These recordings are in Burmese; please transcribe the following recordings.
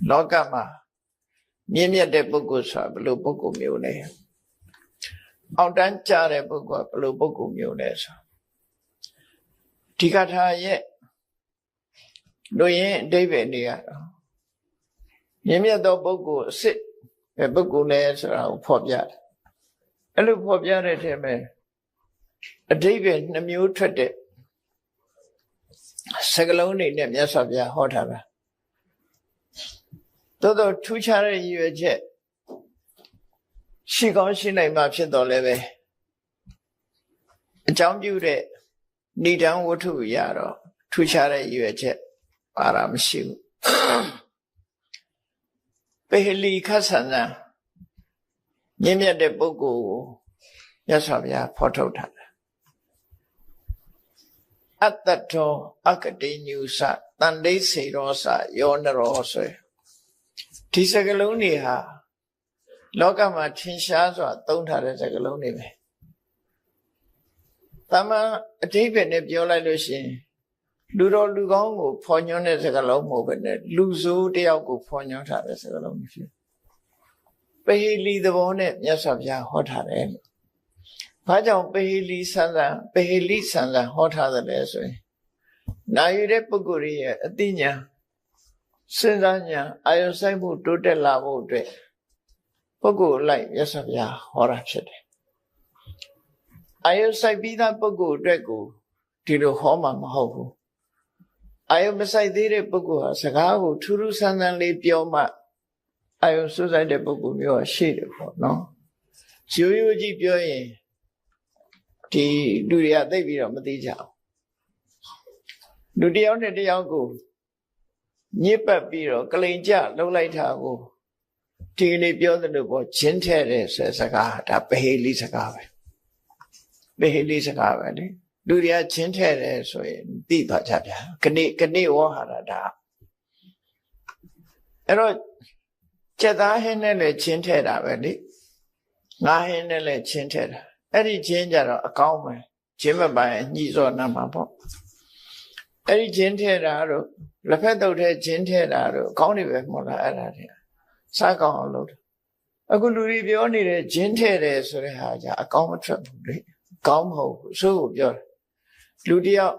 လောကမှာမြင့်မြတ်တဲ့ပုဂ္ဂိုလ်ဆိုတာဘယ်လိုပုဂ္ဂိုလ်မျိုးလဲအောက်တန်းကြတဲ့ပုဂ္ဂိုလ်ကဘယ်လိုပုဂ္ဂိုလ်မျိုးလဲဆိုဒီကထာရဲ့တို့ရင်အဓိပ္ပာယ်တွေကတော့မြင့်မြတ်သောပုဂ္ဂိုလ်အစစ်ပဲပုဂ္ဂိုလ်လဲဆိုတာကိုဖော်ပြတယ်အဲ့လိုဖော်ပြတဲ့ထဲမှာအဓိပ္ပာယ်နှမျိုးထွက်တဲ့စကားလုံးတွေနဲ့မြတ်စွာဘုရားဟောထားတာတော်ထူးခြားတဲ့ရည်ရွယ်ချက်ရှိကောင်းရှိနိုင်မှာဖြစ်တော်လဲပဲအကြောင်းပြုတဲ့ဏိဒံဝတ္ထုရတော့ထူးခြားတဲ့ရည်ရွယ်ချက်ပါတာမရှိဘူးပေဟလီခတ်ဆန်ဆန်မြင့်မြတ်တဲ့ပုဂ္ဂိုလ်ကိုမြတ်စွာဘုရားဖော်ထုတ်ထားတယ်အတ္တတောအကတိညုစတန်တိစေရောစယောနရောဆိုဒီစကားလုံးတွေဟာလောကမှာထင်ရှားစွာသုံးထားတဲ့စကားလုံးတွေပဲတမန်အဓိပ္ပာယ်နဲ့ပြောလိုက်လို့ရှိရင်လူတော်လူကောင်းကိုဖော်ညွှန်းတဲ့စကားလုံးမဟုတ်ပဲနဲ့လူဆိုးတယောက်ကိုဖော်ညွှန်းထားတဲ့စကားလုံးဖြစ်ပေဟလီသဘောနဲ့မြတ်စွာဘုရားဟောထားတယ်ဘာကြောင့်ပေဟလီဆန်းဆန်းဟောထားတယ်လဲဆိုရင်နာယူတဲ့ပုဂ္ဂိုလ်ရဲ့အသိဉာဏ်စဉ်းစားဉာဏ်အာယုစိုက်မှုတိုးတက်လာဖို့အတွက်ပုဂ္ဂိုလ်လိုက်မြတ်စွာဘုရားဟောတာဖြစ်တယ်အာယုစိုက်ပြီးသားပုဂ္ဂိုလ်အတွက်ကိုဒီလိုဟောမှာမဟုတ်ဘူးအာယုမစိုက်သေးတဲ့ပုဂ္ဂိုလ်ဟာစကားကိုထူးထူးဆန်းဆန်းလေးပြောမှအာယုစွစိုက်တဲ့ပုဂ္ဂိုလ်မျိုးရှိတယ်ပေါ့နော်ရိုးရိုးကြီးပြောရင်ဒီလူတွေကသိပြီးတော့မသိကြဘူးလူတယောက်နဲ့တယောက်ကိုညစ်ပတ်ပြီးတော့ကလိန်ကြလှုပ်လိုက်တာကိုဒီနေ့ပြောသလိုပေါ့ဂျင်းထဲတဲ့ဆိုစကားဒါပဟေလိစကားပဲပဟေလိစကားပဲလေလူတွေကဂျင်းထဲတယ်ဆိုရင်သိသွားကြဗျာကနေဝဟာရတာအဲ့တော့ကျက်သားဟင်းနဲ့လည်းဂျင်းထဲတာပဲလေငါးဟင်းနဲ့လည်းဂျင်းထဲတာအဲ့ဒီဂျင်းကြတော့အကောင်းပဲဂျင်းမပိုင်ညှိစောနာမှာပေါ့အဲ့ဒီဂျင်းထဲတာတို့လက်ဖက်တုပ်ထဲဂျင်းထဲတာတို့အကောင်းနေပဲမဟုတ်လားအဲ့ဒါတွေစားကောင်းအောင်လုပ်တယ်အခုလူတွေပြောနေတဲ့ဂျင်းထဲတယ်ဆိုတဲ့ဟာကြအကောင်းမထွက်ဘူးလေကောင်းမဟုတ်ဘူးဆိုကိုပြောတယ်လူတယောက်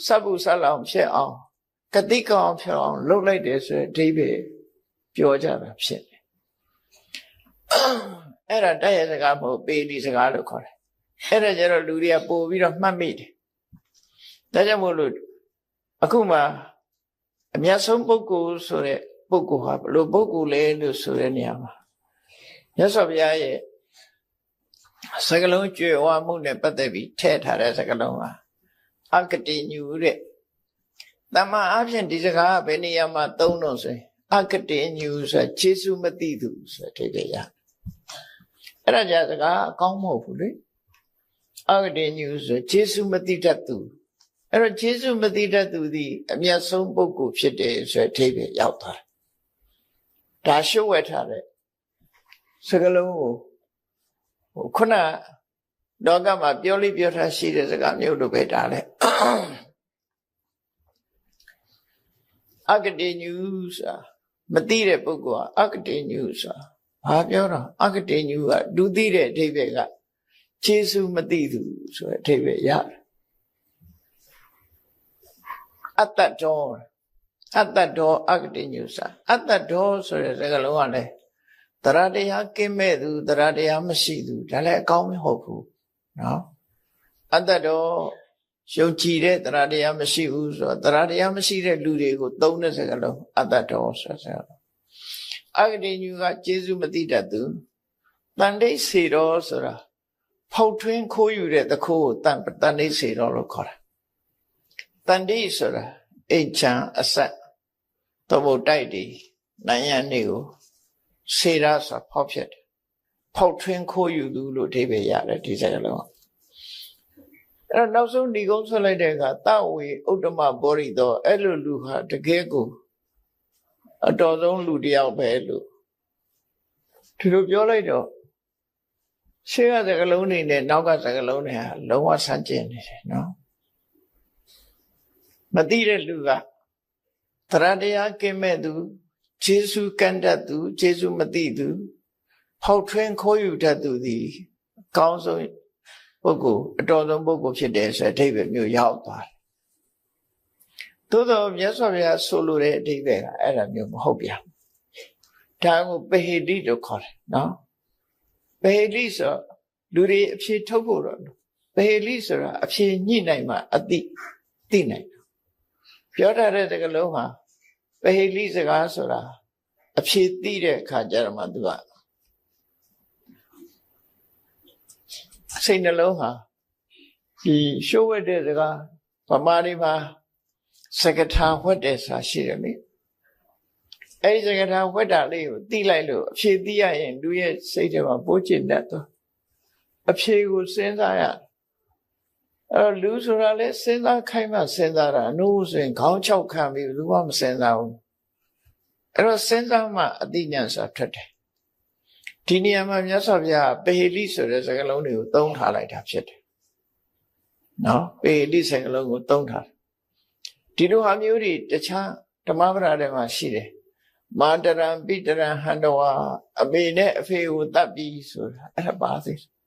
စပ်ဘူးဆက်လောင်ဖြစ်အောင်ကတိကောင်ဖြစ်အောင်လုပ်လိုက်တယ်ဆိုတဲ့အဓိပ္ပာယ်ပြောကြတာဖြစ်တယ်အဲ့ဒါတိုက်ရစကားမဟုတ်ပေလီစကားလို့ခေါ်တယ်အဲ့ဒါကျတော့လူတွေကပို့ပြီးတော့မှတ်မိတယ်ဒါကြောင့်မို့လို့အခုမှအမြတ်ဆုံးပုဂ္ဂိုလ်ဆိုတဲ့ပုဂ္ဂိုလ်ဟာဘယ်လိုပုဂ္ဂိုလ်လဲလို့ဆိုတဲ့နေရာမှာမြတ်စွာဘုရားရဲ့စကားလုံးကြွယ်ဝမှုနဲ့ပတ်သက်ပြီးထည့်ထားတဲ့စကားလုံးဟာအကတိညူတဲ့တမန်အဖြစ်ဒီစကားကဘယ်နေရာမှာသုံးတော့ဆိုရင်အကတိညူဆိုခြေဆုမသိသူဆိုတဲ့ထိပ်ရအဲ့ဒါကြစကားအကောင်းမဟုတ်ဘူးလေအကတိညူဆိုခြေဆုမသိတတ်သူအဲ့တော့ခြေဆုမသိတတ်သူသည်အမြတ်ဆုံးပုဂ္ဂိုလ်ဖြစ်တယ်ဆိုတဲ့ထိပ်ပဲရောက်သွားတယ်ဒါရှုပ်ဝဲထားတဲ့စကားလုံးကိုခုနလောကမှာပြောလိပြောထားရှိတဲ့စကားမျိုးလိုပဲဒါလဲအကတိညူဆိုတာမသိတဲ့ပုဂ္ဂိုလ်ကအကတိညူဆိုတာဘာပြောတော့အကတိညူကလူသိတဲ့အဓိပ္ပာယ်ကခြေဆုမသိသူဆိုတဲ့အဓိပ္ပာယ်ရတယ်အတ္တတောအကတိညုစာအတ္တတောဆိုတဲ့စကားလုံးကလည်းတရားတရားကင်းမဲ့သူတရားတရားမရှိသူဒါလည်းအကောင်းမဟုတ်ဘူးနော်အတ္တတောယုံကြည်တဲ့တရားတရားမရှိဘူးဆိုတော့တရားတရားမရှိတဲ့လူတွေကိုသုံးတဲ့စကားလုံးအတ္တတောဆိုတဲ့စကားလုံးအကတိညုကကျေစုမသိတတ်သူတန်တိတ်စေတော်ဆိုတာဖောက်ထွင်းခိုးယူတဲ့သခိုးကိုတန်တိတ်စေတော်လို့ခေါ်တာတန်တိဆိုတာအိတ်ချံအဆက်တော့ဘုတ်တိုက်တည်နိုင်ရနေကိုစေရဆိုဖောက်ဖြစ်တယ်ဖောက်ထွင်းခိုးယူသူလို့အဓိပ္ပာယ်ရတယ်ဒီစကားလုံးအဲ့တော့နောက်ဆုံးဒီကုန်းဆွလိုက်တဲ့အခါတဝေဥတ္တမဘောရိသောအဲ့လိုလူဟာတကယ်ကိုအတော်ဆုံးလူတစ်ယောက်ပဲလို့ဒီလိုပြောလိုက်တော့ရှေ့ကစကားလုံးတွေနဲ့နောက်ကစကားလုံးတွေဟာလုံးဝဆန့်ကျင်နေတယ်နော်မသိတဲ့လူကတရားတရားကင်းမဲ့သူ ကျေစုကန်တတ်သူကျေစုမသိသူဖောက်ထွင်းခိုးယူတတ်သူသည်အကောင်းဆုံးပုဂ္ဂိုလ်အတော်ဆုံးပုဂ္ဂိုလ်ဖြစ်တယ်ဆိုတဲ့အဓိပ္ပာယ်မျိုးရောက်သွားတယ်သို့သောမြတ်စွာဘုရားဆိုလိုတဲ့အဓိပ္ပာယ်ကအဲ့ဒါမျိုးမဟုတ်ဗျာဒါကိုပဟိတိလို့ခေါ်တယ်နော်ပဟိတိဆိုလူတွေအဖြေထုတ်ဖို့တော့ပဟိတိဆိုတာအဖြေညှိနိုင်မှအသိနိုင်ပြောထားတဲ့စကားလုံးဟာပဟိတိစကားဆိုတာအဖြေသိတဲ့အခါကျတော့မှသူကစိတ်နှလုံးဟာဒီရှုံးဝတ်တဲ့စကားဗမာတွေမှာစကထာဝတ်တယ်ဆိုတာရှိတယ်လေအဲဒီစကထာဝတ်တာလေးကိုသိလိုက်လို့အဖြေသိရရင်လူရဲ့စိတ်ထဲမှာပိုးကျင်တတ်သွားအဖြေကိုစဉ်းစားရအဲ့တော့လူဆိုတာလဲစဉ်းစားခိုင်းမှစဉ်းစားတာအနိုးဆိုရင်ခေါင်းချောက်ခံပြီးလူကမစဉ်းစားဘူးအဲ့တော့စဉ်းစားမှအသိဉာဏ်ဆိုတာထွက်တယ်ဒီနေရာမှာမြတ်စွာဘုရားပဟိလိဆိုတဲ့စကားလုံးတွေကိုသုံးထားလိုက်တာဖြစ်တယ်နော်ပဟိလိစကားလုံးကိုသုံးထားတယ်ဒီလိုဟာမျိုးတွေတခြားဓမ္မပဒထဲမှာရှိတယ်မာတရံပိတရံဟန္တဝါအမေနဲ့အဖေကိုတတ်ပြီးဆိုတာအဲ့ဒါပါသေးတယ်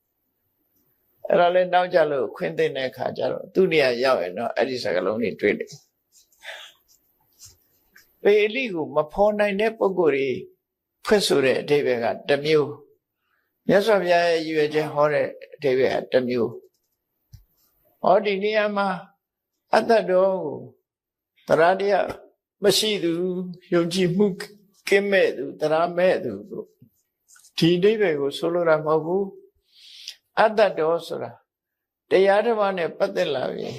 အဲ့ဒါလည်းနောက်ကြလို့ခွင့်သိတဲ့အခါကျတော့သူ့နေရာရောက်ရင်တော့အဲ့ဒီစကားလုံးတွေတွေ့တယ်ပေလိကိုမဖော်နိုင်တဲ့ပုဂ္ဂိုလ်တွေဖွင့်ဆိုတဲ့အဓိပ္ပာယ်ကတစ်မျိုးမြတ်စွာဘုရားရဲ့ရည်ရွယ်ချက်ဟောတဲ့အဓိပ္ပာယ်ကတစ်မျိုးဟောဒီနေရာမှာအတ္တတော်ကိုတရားတရားမရှိသူယုံကြည်မှုကင်းမဲ့သူတရားမဲ့သူတို့ဒီအဓိပ္ပာယ်ကိုဆိုလိုတာမဟုတ်ဘူးအတ္တတော်ဆိုတာတရားဓမ္မနဲ့ပတ်သက်လာပြီ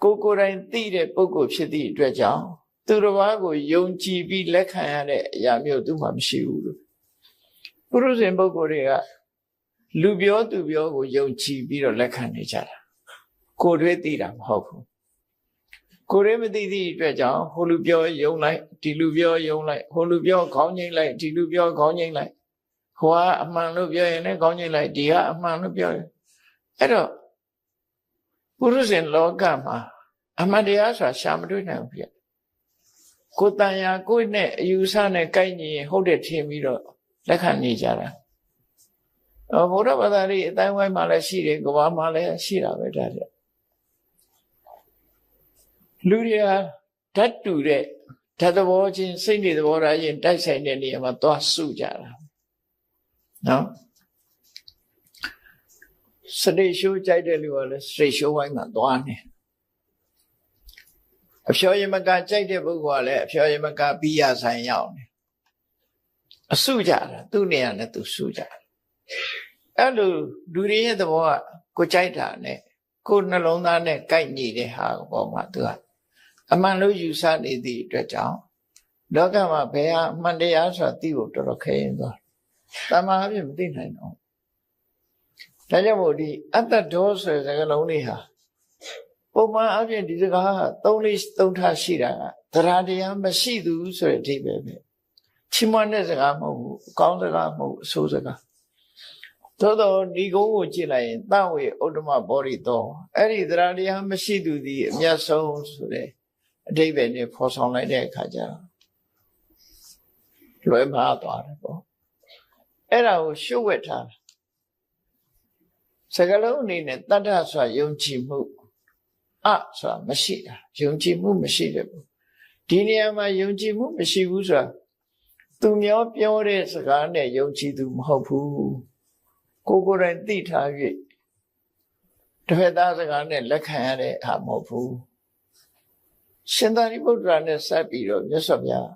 ကိုယ်တိုင်သိတဲ့ပုဂ္ဂိုလ်ဖြစ်သည့်အတွက်ကြောင့်သူတစ်ပါးကိုယုံကြည်ပြီးလက်ခံရတဲ့အရာမျိုးသူမှမရှိဘူးလို့ပုရုဇဉ်ပုဂ္ဂိုလ်တွေကလူပြောသူပြောကိုယုံကြည်ပြီးတော့လက်ခံနေကြတာကိုယ်တွေသိတာမဟုတ်ဘူးကိုယ်တွေမသိသည့်အတွက်ကြောင့်ဟိုလူပြောယုံလိုက်ဒီလူပြောယုံလိုက်ဟိုလူပြောခေါင်းငိမ့်လိုက်ဒီလူပြောခေါင်းငိမ့်လိုက်ဟိုကအမှန်လို့ပြောရင်လည်းခေါင်းငိမ့်လိုက်ဒီကအမှန်လို့ပြောရင်အဲ့တော့ပုရုဇဉ်လောကမှာအမှန်တရားဆိုတာရှာမတွေ့နိုင်ဘူးပြကိုယ်တန်ရာကိုယ်နဲ့အယူဆနဲ့ကိုက်ညီရင်ဟုတ်တယ်ထင်ပြီးတော့လက်ခံနေကြတာဘုရားဘာသာရေးအတိုင်းဝိုင်းမှာလည်းရှိတယ်ကဘာမှာလည်းရှိတာပဲဒါတဲ့လူတွေကဓာတ်တူတဲ့ဓာတ်သဘောချင်းစိတ်နေသဘောထားချင်းတိုက်ဆိုင်တဲ့နေရာမှာသွားစုကြတာနော်စတိရှိုးကြိုက်တဲ့လူကလည်းစတိရှိုးဝိုင်းမှာသွားနေအဖျော်ရည်မကကြိုက်တဲ့ပုဂ္ဂိုလ်ကလည်းအဖျော်ရည်မကဘီယာဆိုင်ရောက်နေအစုကြတာသူ့နေရာနဲ့သူစုကြတယ်အဲ့လိုလူတွေရဲ့သဘောကကိုကြိုက်တာနဲ့ကိုနှလုံးသားနဲ့ကိုက်ညီတဲ့ဟာပေါ်မှာသူကအမှန်လို့ယူဆနေသည့်အတွက်ကြောင့်လောကမှာဘယ်ဟာအမှန်တရားဆိုတာသိဖို့တော်တော်ခဲရင်သွားတမန်အဖြစ်မသိနိုင်တော့ဒါကြောင့်မို့ဒီအတ္တဒေါဆိုတဲ့စကားလုံးလေးဟာပုံမှန်အပြင်ဒီစကားကသုံးထားရှိတာကတရားတရားမရှိသူဆိုတဲ့အဓိပ္ပာယ်ပဲချီးမွမ်းတဲ့စကားမဟုတ်ဘူးအကောင်းစကားမဟုတ်အဆိုးစကားသို့တော့ဒီကုန်းကိုကြည့်လိုက်ရင်တဝေဥဒ္ဓမဘောရိတောအဲ့ဒီတရားတရားမရှိသူသည်အမြတ်ဆုံးဆိုတဲ့အဓိပ္ပာယ်နဲ့ဖော်ဆောင်လိုက်တဲ့အခါကျတော့လွယ်မှားသွားတယ်ပေါ့အဲ့ဒါကိုရှုပ်ဝက်ထားတာစကားလုံးအနေနဲ့တတ္တဆိုတာယုံကြည်မှုဆိုတာမရှိတာယုံကြည်မှုမရှိတယ်ပေါ့ဒီနေရာမှာယုံကြည်မှုမရှိဘူးဆိုတာသူများပြောတဲ့စကားနဲ့ယုံကြည်သူမဟုတ်ဘူးကိုယ်တိုင်သိထား၍တစ်ဖက်သားစကားနဲ့လက်ခံရတဲ့အခါမဟုတ်ဘူးရှင်သာရိပုတ္တရာနဲ့ဆက်ပြီးတော့မြတ်စွာဘုရား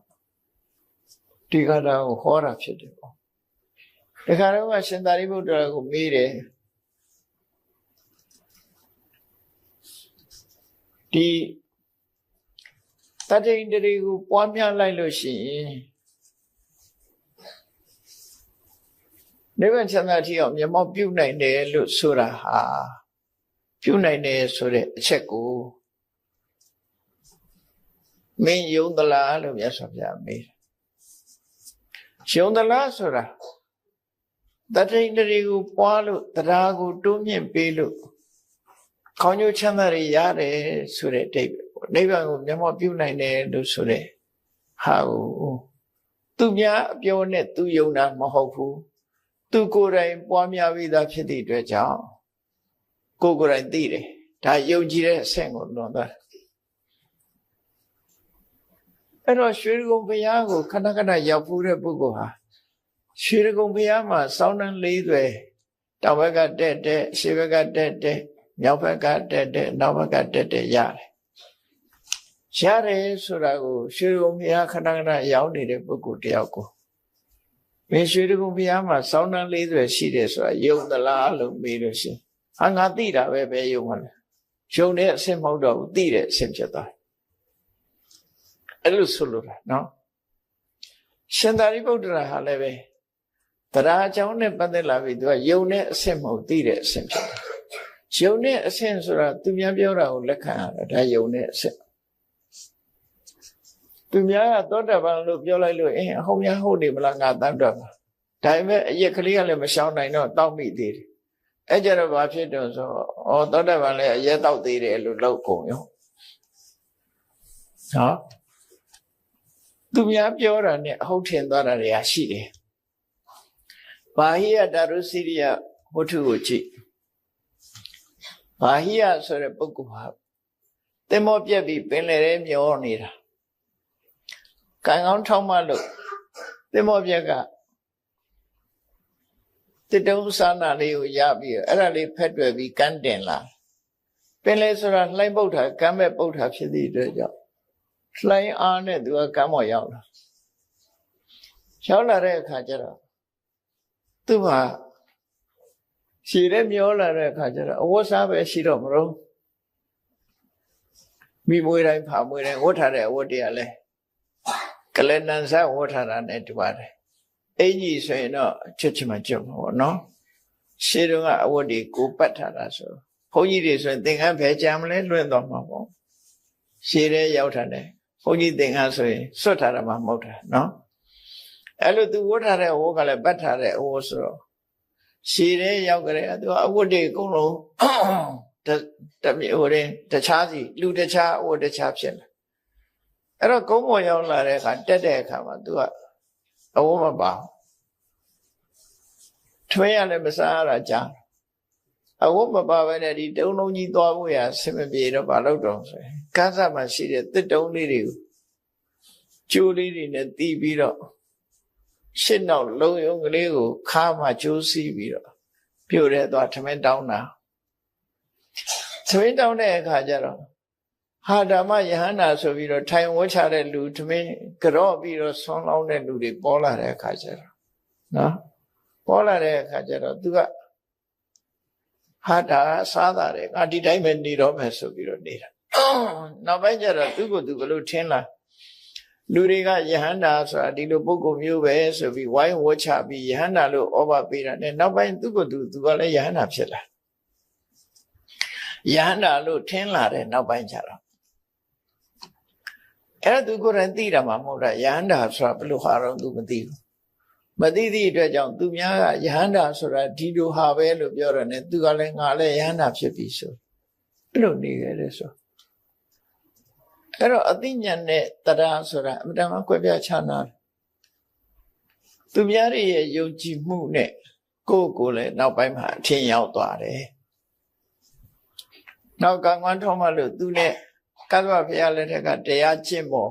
ဒီကတာကိုဟောတာဖြစ်တယ်ပေါ့ဒီခါတော့ရှင်သာရိပုတ္တရာကိုမေးတယ်ဒီတတ္တိန္ဒြေကိုပွားများလိုက်လို့ရှိရင်နိဗ္ဗာန်ချမ်းသာတိအောင်မျက်မှောက်ပြုနိုင်တယ်လို့ဆိုတာဟာပြုနိုင်တယ်ဆိုတဲ့အချက်ကိုမင်းယုံသလားလို့မြတ်စွာဘုရားမေးတယ်ယုံသလားဆိုတာတတ္တိန္ဒြေကိုပွားလို့တရားကိုတိုးမြင့်ပေးလို့ခေါင်းညိုချမ်းသာတွေရတယ်ဆိုတဲ့အဓိပ္ပာယ်ပေါ့နိဗ္ဗာန်ကိုမျက်မှောက်ပြုနိုင်တယ်လို့ဆိုတဲ့ဟာကို သူများအပြောနဲ့သူယုံတာမဟုတ်ဘူးသူကိုယ်တိုင်ပွားများပြီးသားဖြစ်သည့်အတွက်ကြောင့်ကိုယ်ကိုယ်တိုင်သိတယ်ဒါယုံကြည်တဲ့အဆင့်ကိုလွန်သွားအဲ့တော့ရွှေဒဂုံဘုရားကိုခဏခဏရောက်ဖူးတဲ့ပုဂ္ဂိုလ်ဟာရွှေဒဂုံဘုရားမှာစောင်းနှံလေးတွေတောင်ဘက်ကတက်တက်ရှေ့ဘက်ကတက်တက်မြောက်ဘက်ကတက်တက်နောက်ဘက်ကတက်တက်ရတယ်ဆိုတာကိုရွှေဒဂုံဘုရားခဏခဏရောက်နေတဲ့ပုဂ္ဂိုလ်တယောက်ကိုမင်းရွှေဒဂုံဘုရားမှာစောင်းနှံလေးတွေရှိတယ်ဆိုတာယုံသလားလို့မေးလို့ရှိရင်ငါသိတာပဲယုံမှာလဲယုံတဲ့အဆင့်မဟုတ်တော့ဘူးသိတဲ့အဆင့်ဖြစ်သွားအဲ့လိုဆိုလိုတာနော်ရှင်သာရိပုတ္တရာဟာလည်းပဲတရားအကြောင်းနဲ့ပတ်သက်လာပြီသူကယုံတဲ့အဆင့်မဟုတ်သိတဲ့အဆင့်ဖြစ်တယ်ယုံတဲ့အဆင့်ဆိုတာသူများပြောတာကိုလက်ခံရတာဒါယုံတဲ့အဆင့်သူများကသောတာပန်လို့ပြောလိုက်လို့အဟုတ်များဟုတ်နေမလားငါတတ်တော့ပါဒါပေမဲ့အရက်ကလေးကလည်းမရှောင်နိုင်တော့တောက်မိသေးတယ်အဲ့ကြတော့ဘာဖြစ်တော့ဆိုသောတာပန်လည်းအရက်တောက်သေးတယ်လို့လောက်ကုန်ရောနော်သူများပြောတာနဲ့အဟုတ်ထင်သွားတာတွေရှိတယ်ဘာဟိယတာရုစီရိယဝတ္ထုကိုကြည့်ဘာဟိယဆိုတဲ့ပုဂ္ဂိုလ်ဟာသင်္ဘောပြက်ပြီးပင်လယ်ထဲမျောနေတာကံကောင်းထောက်မှလို့သင်္ဘောပြက်ကတစ်တုံးစာနာလေးကိုရပြီးအဲ့ဒါလေးဖက်တွယ်ပြီးကန်းတင်လာပင်လယ်ဆိုတာလှိုင်းပုတ်တာကမ်းမဲ့ပုတ်တာဖြစ်သည့်အတွက်ကြောင့်လှိုင်းအားနဲ့သူကကမ်းပေါ်ရောက်လာတဲ့အခါကျတော့သူ့မှာရှည်တဲ့မျောလာတဲ့အခါကျတော့အဝတ်စားပဲရှိတော့မလို့မိမွေးတိုင်းဖာမွေးတိုင်းဝတ်ထားတဲ့အဝတ်တွေကလည်းကလနန်စားဝတ်ထားတာနဲ့တူပါတယ်အင်ကြီးဆိုရင်တော့ချွတ်ချမှကျွတ်မှာပေါ့နော်ရှည်တော့ကအဝတ်တွေကိုပတ်ထားတာဆိုဘုန်းကြီးတွေဆိုရင်သင်္ကန်းဖယ်ကြမလဲလွင့်သွားမှာပေါ့ရှည်တဲ့ရောက်ထားတယ်ဘုန်းကြီးသင်္ကန်းဆိုရင်စွတ်ထားတာမှမဟုတ်တာနော်အဲ့လိုသူဝတ်ထားတဲ့ဝတ်ကလည်းပတ်ထားတဲ့အဝတ်ဆိုတော့ရှည်တဲ့ရောက်ကြတဲ့သူအဝတ်တွေအကုန်လုံးတမျိုးတဲ့တခြားစီလူတခြားအဝတ်တခြားဖြစ်လာအဲ့တော့ကုန်းပေါ်ရောက်လာတဲ့အခါတက်တဲ့အခါမှာသူကအဝတ်မပါထွေးရလည်းမစားရတာကြာအဝတ်မပါဘဲနဲ့ဒီတုံးလုံးကြီးသွားဖို့ရဆင်မပြေတော့ဘာလို့တော့ဆိုရင်ကန်းစားမှာရှိတဲ့တစ်တုံးလေးတွေကိုကျိုးလေးတွေနဲ့တီးပြီးတော့ရှစ်နောက်လုံးယုံကလေးကိုခါမှကျိုးစီးပြီးတော့ပြိုတဲ့သွားထမင်းတောင်းတာထမင်းတောင်းတဲ့အခါကျတော့ဟာဓမ္မယဟန္တာဆိုပြီးတော့ထိုင်ဝှချတဲ့လူထမင်းကြော့ပြီးတော့ဆွမ်းလောင်းတဲ့လူတွေပေါ်လာတဲ့အခါကျတော့နော်ပေါ်လာတဲ့အခါကျတော့သူကဟာဒါစားတာတယ်ငါဒီတိုင်းပဲနေတော့မယ်ဆိုပြီးတော့နေတာနောက်ပိုင်းကျတော့သူ့ကိုယ်သူဘလို့ထင်းလာလူတွေကယဟန္တာဆိုတာဒီလိုပုဂ္ဂိုလ်မျိုးပဲဆိုပြီးဝိုင်းဝှချပြီးယဟန္တာလို့ဩဘာပေးတာနဲ့နောက်ပိုင်းသူ့ကိုယ်သူကလည်းယဟန္တာဖြစ်လာယဟန္တာလို့ထင်းလာတဲ့နောက်ပိုင်းကျတော့အဲ့သူကိုယ်တိုင်သိတာမှမဟုတ်တာယဟန္တာဆိုတာဘယ်လိုဟာတော့သူမသိဘူးမသိသည့်အတွက်ကြောင့်သူများကယဟန္တာဆိုတာဒီလိုဟာပဲလို့ပြောတယ်နဲ့သူကလည်းငါလည်းယဟန္တာဖြစ်ပြီဆိုအဲ့လိုနေခဲ့တယ်ဆိုအဲ့တော့အသိဉာဏ်နဲ့တရားဆိုတာအမှန်တမ်းကွဲပြားခြားနားသူများရဲ့ယုံကြည်မှုနဲ့ကိုယ့်ကိုယ်လည်းနောက်ပိုင်းမှာအထင်ရောက်သွားတယ်နောက်ကံကွမ်းထောင်းမှလို့သူနဲ့ကသဗ္ဗဘုရားလက်ထက်ကတရားကျင့်ပေါ်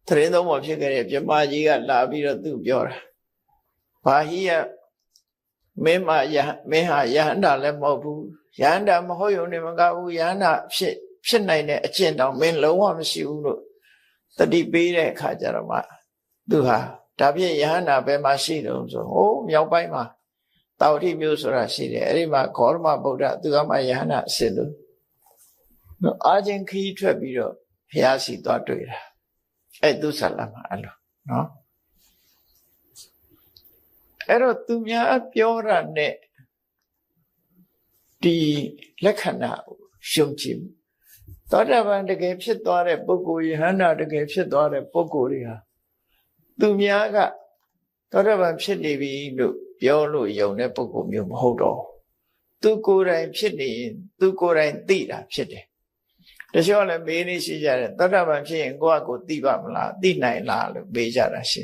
သတင်းသုံးပေါ်ဖြစ်ခဲ့တဲ့ပြမကြီးကလာပြီးတော့သူပြောတာဘာဟိယမင်းဟာယဟန္တာလည်းမဟုတ်ဘူးယဟန္တာမဟုတ်ရုံနဲ့မကဘူးယဟန္တာဖြစ်နိုင်တဲ့အကျင့်တောင်မင်းလုံးဝမရှိဘူးလို့တတိပေးတဲ့အခါကျတော့မှသူဟာဒါဖြင့်ယဟန္တာဘယ်မှာရှိတုံးဆိုဟိုမြောက်ပိုင်းမှာတာဝတိမျိုးဆိုတာရှိတယ်အဲ့ဒီမှာဂေါရမဗုဒ္ဓသူကမှယဟန္တာအစစ်လို့အာချင်းခီးထွက်ပြီးတော့ဘုရားစီသွားတွေ့တာအဲ့သူဆလာမှာအဲ့လိုနော်အဲ့တော့သူများပြောတာနဲ့ဒီလက္ခဏာကိုရှုံကြည့်သောတာပန်တကယ်ဖြစ်သွားတဲ့ပုဂ္ဂိုလ်ယဟန္တာတကယ်ဖြစ်သွားတဲ့ပုဂ္ဂိုလ်တွေဟာသူများကသောတာပန်ဖြစ်နေပြီလို့ပြောလို့ယုံတဲ့ပုဂ္ဂိုလ်မျိုးမဟုတ်တော့သူကိုယ်တိုင်ဖြစ်နေရင်သူကိုယ်တိုင်သိတာဖြစ်တယ်တချို့လည်းမေးနေရှိကြတယ်သောတာပန်ဖြစ်ရင်ကိုယ့်အကိုသိပါမလားသိနိုင်လားလို့မေးကြတာရှိ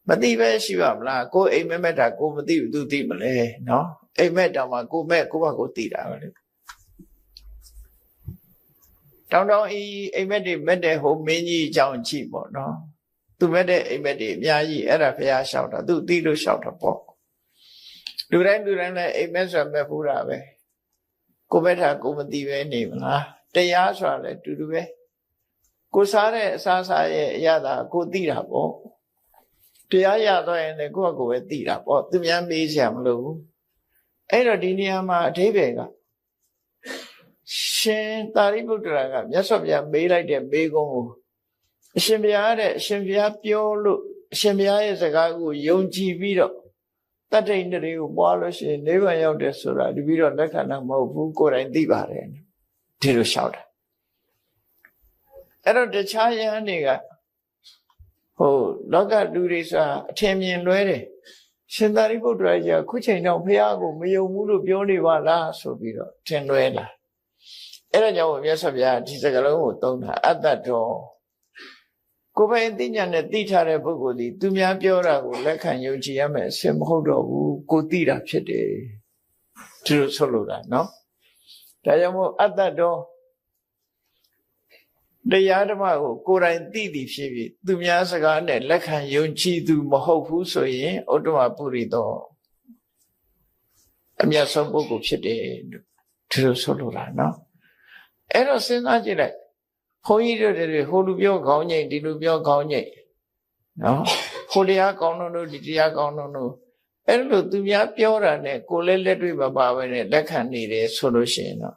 မသိပဲရှိပါမလားကိုအိမ်မက်တာကိုမသိဘူးသူသိမလဲနော်အိမ်မက်တောင်မှကိုမဲ့ကိုကကိုသိတာပဲလေတောင်းအိမ်မက်တွေမက်တဲ့ဟိုမင်းကြီးအကြောင်းကြည့်ပေါ့နော်သူမက်တဲ့အိမ်မက်တွေအများကြီးအဲ့ဒါဘုရားလျှောက်တာသူသိလို့လျှောက်တာပေါ့လူတိုင်းလည်းအိမ်မက်ဆိုမက်ဘူးတာပဲကိုမက်တာကိုမသိပဲနေမလားတရားဆိုတာလည်းတူတူပဲကိုစားတဲ့အစားရဲ့အရသာကိုသိတာပေါ့တရားရတော့ရင်လည်းကိုယ့်ကိုယ်ပဲသိတာပေါ့သူများမေးစရာမလိုဘူးအဲ့တော့ဒီနေရာမှာအဓိပ္ပာယ်ကရှင်သာရိပုတ္တရာကမြတ်စွာဘုရားမေးလိုက်တဲ့မေးခွန်းကိုအရှင်ဘုရားတဲ့အရှင်ဘုရားပြောလို့အရှင်ဘုရားရဲ့စကားကိုယုံကြည်ပြီးတော့တတ္တိန္ဒြေကိုပွားလို့ရှိရင်နိဗ္ဗာန်ရောက်တယ်ဆိုတာဒီပြီးတော့လက်ခံတာမဟုတ်ဘူးကိုယ်တိုင်သိပါတယ်ဒီလိုလျှောက်တာအဲ့တော့တခြားယဟန်တွေကလောကလူတွေဆိုတာအထင်မြင်လွဲတယ်ရှင်သာရိပုတ္တရာကြီးကခုချိန်တော့ဘုရားကိုမယုံဘူးလို့ပြောနေပါလားဆိုပြီးတော့ထင်လွဲလာအဲ့ဒါကြောင့်မြတ်စွာဘုရားဒီစကားလုံးကိုသုံးတာအတ္တတော်ကိုယ်ပိုင်သိဉာဏ်နဲ့သိထားတဲ့ပုဂ္ဂိုလ်ဒီသူများပြောတာကိုလက်ခံယုံကြည်ရမယ်အစစ်မဟုတ်တော့ဘူးကိုသိတာဖြစ်တယ်ဒီလိုဆိုလိုတာနော်ဒါကြောင့်မို့အတ္တတော်တရားဓမ္မကိုကိုယ်တိုင်သိသည်ဖြစ်ပြီးသူများစကားနဲ့လက်ခံယုံကြည်သူမဟုတ်ဘူးဆိုရင်ဥတ္တမပုရိသောအမြတ်ဆုံးပုဂ္ဂိုလ်ဖြစ်တယ်ဒီလိုဆိုလိုတာနော်အဲ့တော့စဉ်းစားကြည့်လိုက်ဘုန်းကြီးတို့တွေဟိုလူပြောခေါင်းငိမ့်ဒီလူပြောခေါင်းငိမ့်နော်ဟိုတရားကောင်းတို့ဒီတရားကောင်းတို့အဲ့လိုသူများပြောတာနဲ့ကိုယ်လည်းလက်တွေ့မပါဘဲနဲ့လက်ခံနေတယ်ဆိုလို့ရှိရင်တော့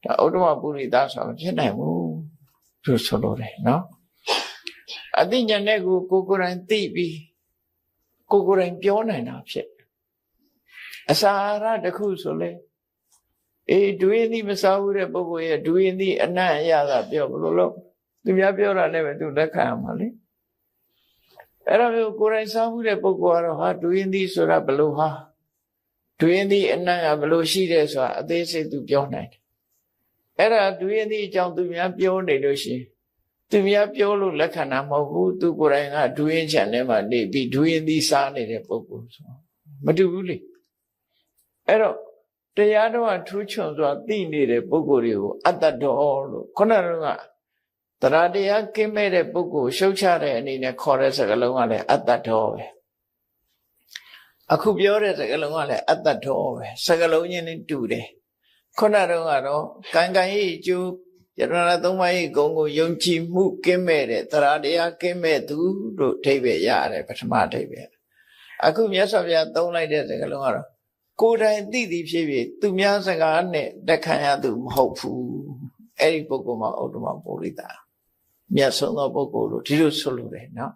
ဒါဥတ္တမပုရိသဆိုတာမဖြစ်နိုင်ဘူးလို့ဆိုလို့တယ်နော်အသိဉာဏ်နဲ့ကိုယ်တိုင်သိပြီးကိုယ်တိုင်ပြောနိုင်တာဖြစ်အစာအာဟာရတစ်ခုဆိုလေဒွေသည်မစားဘူးတဲ့ပုဂ္ဂိုလ်ရဲ့ဒွေသည်အနံ့အရသာပြောဘလို့လို့သူများပြောတာနဲ့ပဲသူလက်ခံရမှာလေအဲ့ဒါမျိုးကိုယ်တိုင်စားဘူးတဲ့ပုဂ္ဂိုလ်ကတော့ဟာဒွေသည်ဆိုတာဘလို့ဟာဒွေသည်အနံ့ကဘလို့ရှိတယ်ဆိုတာအသေးစိတ်သူပြောနိုင်တယ်အဲ့ဒါဒွေသည်အကြောင်းသူများပြောနေလို့ရှိရင်သူများပြောလို့လက်ခံတာမဟုတ်ဘူးသူကိုယ်တိုင်ကဒွေချန်ထဲမှာနေပြီးဒွေသည်စားနေတဲ့ပုဂ္ဂိုလ်ဆိုမတူဘူးလေအဲ့တော့တရားတော်ထူးချွန်စွာသိနေတဲ့ပုဂ္ဂိုလ်တွေကိုအတ္တတော်လို့ခုနကတရားတရားကင်းမဲ့တဲ့ပုဂ္ဂိုလ်ရှုတ်ချတဲ့အနေနဲ့ခေါ်တဲ့စကားလုံးကလည်းအတ္တတော်ပဲအခုပြောတဲ့စကားလုံးကလည်းအတ္တတော်ပဲစကားလုံးချင်းနဲ့တူတယ်ခုနကတော့ကံကံရဲ့အကျိုးယတနာသုံးပါးရဲ့ဂုဏ်ကိုယုံကြည်မှုကင်းမဲ့တဲ့တရားတရားကင်းမဲ့သူလို့အဓိပ္ပာယ်ရတယ်ပထမအဓိပ္ပာယ်အခုမြတ်စွာဘုရားသုံးလိုက်တဲ့စကားလုံးကတော့ကိုယ်တိုင်သိသည်ဖြစ်ဖြစ်သူများစကားနဲ့လက်ခံရသူမဟုတ်ဘူးအဲ့ဒီပုဂ္ဂိုလ်မှာဥတ္တမပုရိသမြတ်ဆုံးသောပုဂ္ဂိုလ်လို့ဒီလိုဆိုလိုတယ်နော်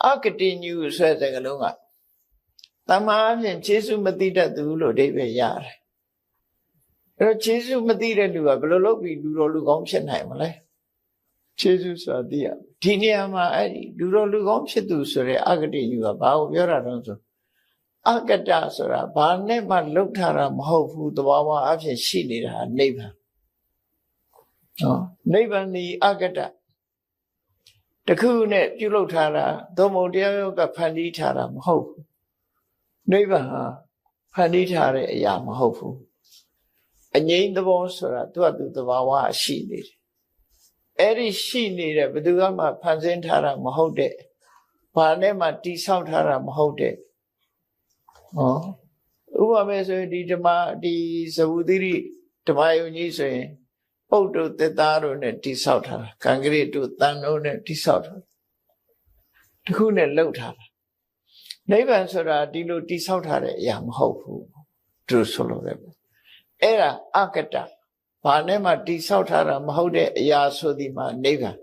အကတိညုဆိုတဲ့စကားလုံးကတမန်အပြင်ခြေဆုမသိတတ်သူလို့အဓိပ္ပာယ်ရတယ်အဲ့တော့ခြေဆုမသိတဲ့လူကဘယ်လိုလုပ်ပြီးလူတော်လူကောင်းဖြစ်နိုင်မလဲခြေဆုဆိုတာသိရဒီနေရာမှာအဲ့ဒီလူတော်လူကောင်းဖြစ်သူဆိုတဲ့အကတိညုကဘာကိုပြောတာတုံးဆိုအကတဆိုတာဘာနဲ့မှလှုပ်ထားတာမဟုတ်ဘူးတဘာဝအဖြစ်ရှိနေတာနိဗ္ဗာန်နော်နိဗ္ဗာန်ဒီအကတတခုနဲ့ပြုလုပ်ထားတာသို့မဟုတ်တရားယောကဖန်တီးထားတာမဟုတ်ဘူးနိဗ္ဗာန်ဟာဖန်တီးထားတဲ့အရာမဟုတ်ဘူးအငြိမ်းသဘောဆိုတာသူ့တဘာဝရှိနေတယ်အဲ့ဒီရှိနေတဲ့ဘယ်သူမှဖန်ဆင်းထားတာမဟုတ်တဲ့ဘာနဲ့မှတိဆောက်ထားတာမဟုတ်တဲ့ဥပမာဆိုရင်ဒီဓမ္မဒီဇဝုတိရိဓမ္မယုံကြီးဆိုရင်ပုတ်တို့သစ်သားတို့နဲ့တိဆောက်ထားတာကံကရိတို့တန်တို့နဲ့တိဆောက်ထားတာတခုနဲ့လှုပ်ထားတာနိဗ္ဗာန်ဆိုတာဒီလိုတိဆောက်ထားတဲ့အရာမဟုတ်ဘူးသူဆိုလိုတယ်အဲ့ဒါအကတဘာနဲ့မှတိဆောက်ထားတာမဟုတ်တဲ့အရာဆိုဒီမှာနိဗ္ဗာန်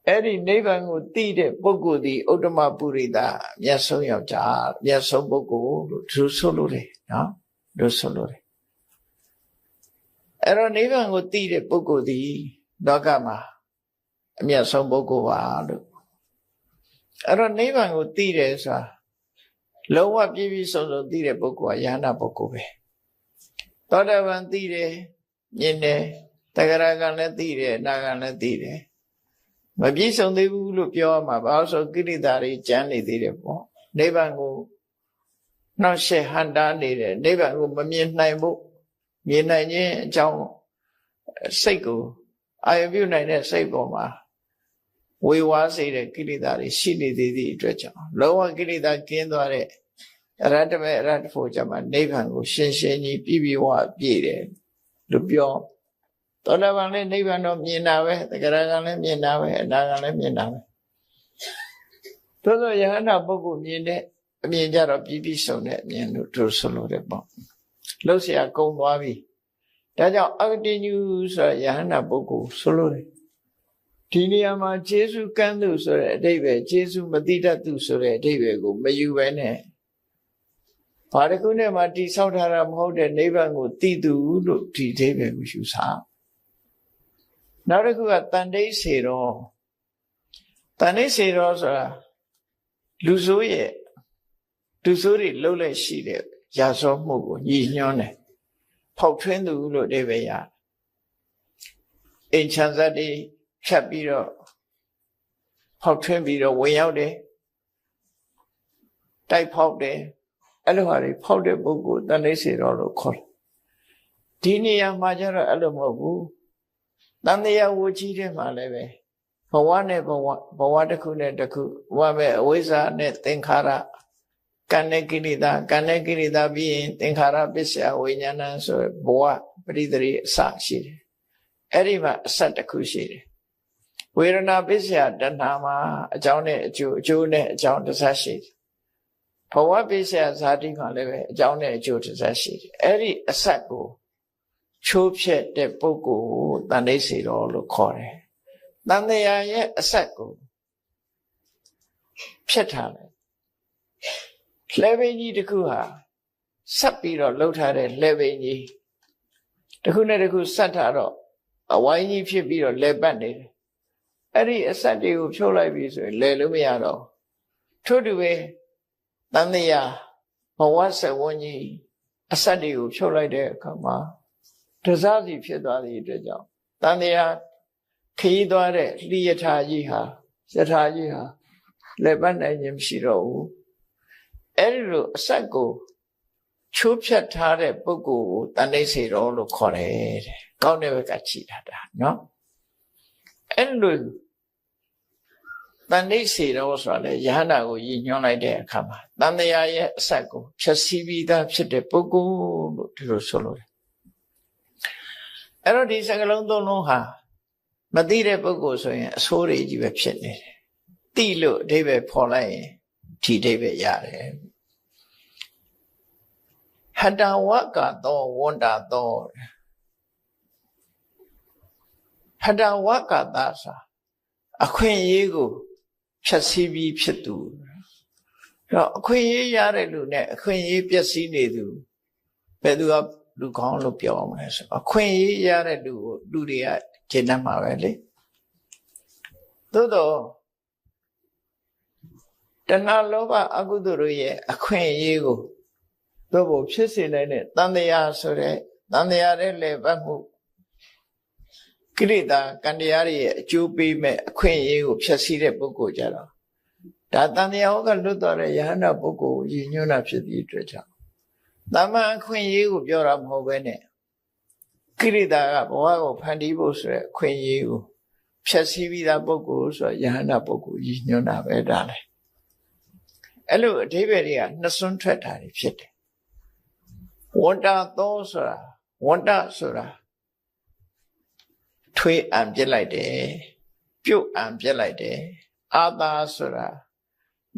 အဲ့ဒီနိဗ္ဗာန်ကိုသိတဲ့ပုဂ္ဂိုလ်ဒီဥတ္တမပုရိသမြတ်ဆုံးယောက်ျားမြတ်ဆုံးပုဂ္ဂိုလ်လို့သူဆိုလိုတယ်နော်သူဆိုလိုတယ်အဲ့တော့နိဗ္ဗာန်ကိုသိတဲ့ပုဂ္ဂိုလ်ဒီလောကမှာအမြတ်ဆုံးပုဂ္ဂိုလ်ပါလို့အဲ့တော့နိဗ္ဗာန်ကိုသိတယ်ဆိုတာလုံးဝပြည့်ပြည့်စုံစုံသိတဲ့ပုဂ္ဂိုလ်ကယ ahanan ပုဂ္ဂိုလ်ပဲသောတာပန်သိတယ်မြင်တယ်တဂရကံလည်းသိတယ်အနာကံလည်းသိတယ် မပြည့်စုံသေးဘူးလို့ပြောရမှာဘာလို့ဆိုကိလေသာတွေကျန်နေသေးတယ်ပေါ့နိဗ္ဗာန်ကိုနှောက်ရှက်ဟန်တားနေတယ်နိဗ္ဗာန်ကိုမမြင်နိုင်ဖို့မြင်နိုင်ခြင်းအကြောင်းစိတ်ကိုအာရုံပြုနိုင်တဲ့စိတ်ပေါ်မှာဝေဝါးစေတဲ့ကိလေသာတွေရှိနေသေးသည့်အတွက်ကြောင့်လောဘကိလေသာကင်းသွားတဲ့အရဟတမေအရဟတဖို့ကြမှာနိဗ္ဗာန်ကိုရှင်းရှင်းကြီးပြည့်ပြည့်ဝပြည့်တယ်လို့ပြောသောတာပန်လည်းနိဗ္ဗာန်တော့မြင်တာပဲသက္ကရာကလည်းမြင်တာပဲအနာကလည်းမြင်တာပဲသို့သောယဟန္တာပုဂ္ဂိုလ်မြင်တဲ့အမြင်ကြတော့ပြည့်ပြည့်စုံတဲ့အမြင်လို့သူဆိုလို့တယ်ပေါ့လှုပ်เสียကုံသွားပြီဒါကြောင့်အဂတိညုဆိုရယဟန္တာပုဂ္ဂိုလ်ဆိုလို့တယ်ဒီနေရာမှာကျေစုကမ်းသူဆိုတဲ့အဓိပ္ပာယ်ကျေစုမတိတတ်သူဆိုတဲ့အဓိပ္ပာယ်ကိုမယူဘဲနဲ့ဘာတစ်ခုနဲ့မှတိဆောက်ထားတာမဟုတ်တဲ့နိဗ္ဗာန်ကိုတည်သူလို့ဒီအဓိပ္ပာယ်ကိုယူဆနောက်တစ်ခုကတန်တိတ်စေတော်တန်တိတ်စေတော်ဆိုတာလူဆိုးရဲ့လူဆိုးတွေလှုပ်လက်ရှိတဲ့ရာဇောမှုကိုညီညွှန်းတယ်ဖောက်ထွင်းသူလို့အဓိပ္ပာယ်ရအိမ်ချမ်းစားတွေဖြတ်ပြီးတော့ဖောက်ထွင်းပြီးတော့ဝင်ရောက်တယ်တိုက်ဖောက်တယ်အဲ့လိုဟာတွေဖောက်တဲ့ပုဂ္ဂိုလ်တန်တိတ်စေတော်လို့ခေါ်တယ်ဒီနေရာမှာကျတော့အဲ့လိုမဟုတ်ဘူးတန်တရားဝကြီးတဲ့မှာလည်းပဲဘဝနဲ့ဘဝတစ်ခုနဲ့တစ်ခုဘဝပဲအဝိဇ္ဇာနဲ့သင်္ခါရကံနဲ့ကိလေသာပြီးရင်သင်္ခါရပစ္စယဝိညာဏဆိုဘဝပရိသေရိအစရှိတယ်အဲ့ဒီမှာအစတစ်ခုရှိတယ်ဝေဒနာပစ္စယတဏှာမှာအကြောင်းနဲ့အကျိုးနဲ့အကြောင်းတစ်ဆက်ရှိတယ်ဘဝပစ္စယဇာတိမှာလည်းပဲအကြောင်းနဲ့အကျိုးတစ်ဆက်ရှိတယ်အဲ့ဒီအစကိုချိုးဖြက်တဲ့ပုဂ္ဂိုလ်ကိုတန်တိတ်စေတော်လို့ခေါ်တယ်။တန်တရားရဲ့အဆက်ကိုဖြတ်ထားတယ်။လှဲပင်ကြီးတစ်ခုဟာဆက်ပြီးတော့လှုပ်ထားတဲ့လှဲပင်ကြီးတစ်ခုနဲ့တစ်ခုဆက်ထားတော့အဝိုင်းကြီးဖြစ်ပြီးတော့လဲပတ်နေတယ်။အဲ့ဒီအဆက်တွေကိုဖြုတ်လိုက်ပြီဆိုရင်လဲလို့မရတော့ထို့တူပဲတန်တရားဘဝဆက်ဝန်းကြီးအဆက်တွေကိုဖြုတ်လိုက်တဲ့အခါမှာတစားစီဖြစ်သွားသည့်အတွက်ကြောင့်တန်တရားခရီးသွားတဲ့လိယထာကြီးဟာယထာကြီးဟာလက်ပတ်နိုင်ခြင်းမရှိတော့ဘူးအဲ့ဒီလိုအဆက်ကိုချိုးဖြတ်ထားတဲ့ပုဂ္ဂိုလ်ကိုတန်တိတ်စေတော်လို့ခေါ်တယ်တဲ့ကောင်းတဲ့ဘက်ကကြည့်တာနော်အဲ့ဒီလိုတန်တိတ်စေတော်ဆိုတာလေယဟန္တာကိုရည်ညွှန်းလိုက်တဲ့အခါမှာတန်တရားရဲ့အဆက်ကိုဖြတ်စည်းပြီးသားဖြစ်တဲ့ပုဂ္ဂိုလ်လို့ဒီလိုဆိုလို့အဲ့တော့ဒီစကားလုံးသုံးလုံးဟာမသိတဲ့ပုဂ္ဂိုလ်ဆိုရင်အဆိုးတွေကြီးပဲဖြစ်နေတယ်။သိလို့အဓိပ္ပာယ်ဖော်လိုက်ရင်ဒီအဓိပ္ပာယ်ရတယ်။ဟတဝကသောဝန္တာသောဟတဝကသာစာအခွင့်အရေးကိုဖြတ်စည်းပြီးဖြစ်သူ။အဲ့တော့အခွင့်အရေးရတဲ့လူနဲ့အခွင့်အရေးပျက်စီးနေသူဘယ်သူကလူကောင်းလို့ပြောအောင်လဲဆိုအခွင့်အရေးရတဲ့လူကိုလူတွေကကျင့်တတ်မှာပဲလေသို့တော့တဏှာလောဘအကုသိုလ်တို့ရဲ့အခွင့်အရေးကိုသို့ဖို့ဖြစ်စေနိုင်တဲ့တန်တရားဆိုတဲ့တန်တရားတဲ့လေပတ်မှုကိလေသာကံတရားတွေရဲ့အကျိုးပေးမဲ့အခွင့်အရေးကိုဖျက်ဆီးတဲ့ပုဂ္ဂိုလ်ကြတော့ဒါတန်တရားဟောကလွတ်တော်တဲ့ယဟန္တာပုဂ္ဂိုလ်ကိုရည်ညွှန်းတာဖြစ်သည့်အတွက်ကြောင့်တမန်အခွင့်အရေးကိုပြောတာမဟုတ်ပဲနဲ့ကိရိတာကဘဝကိုဖန်တီးဖို့ဆိုတဲ့အခွင့်အရေးကိုဖြည့်ဆည်းပြီးသားပုဂ္ဂိုလ်ဆိုရယဟန္တာပုဂ္ဂိုလ်ရည်ညွှန်းတာပဲဒါလေအဲ့လိုအဓိပ္ပာယ်တွေကနှစ်စွန်းထွက်တာတွေဖြစ်တယ်ဝန္တာသောဆိုတာဝန္တဆိုတာထွေးအံပြစ်လိုက်တယ်ပြုတ်အံပြစ်လိုက်တယ်အာသာဆိုတာ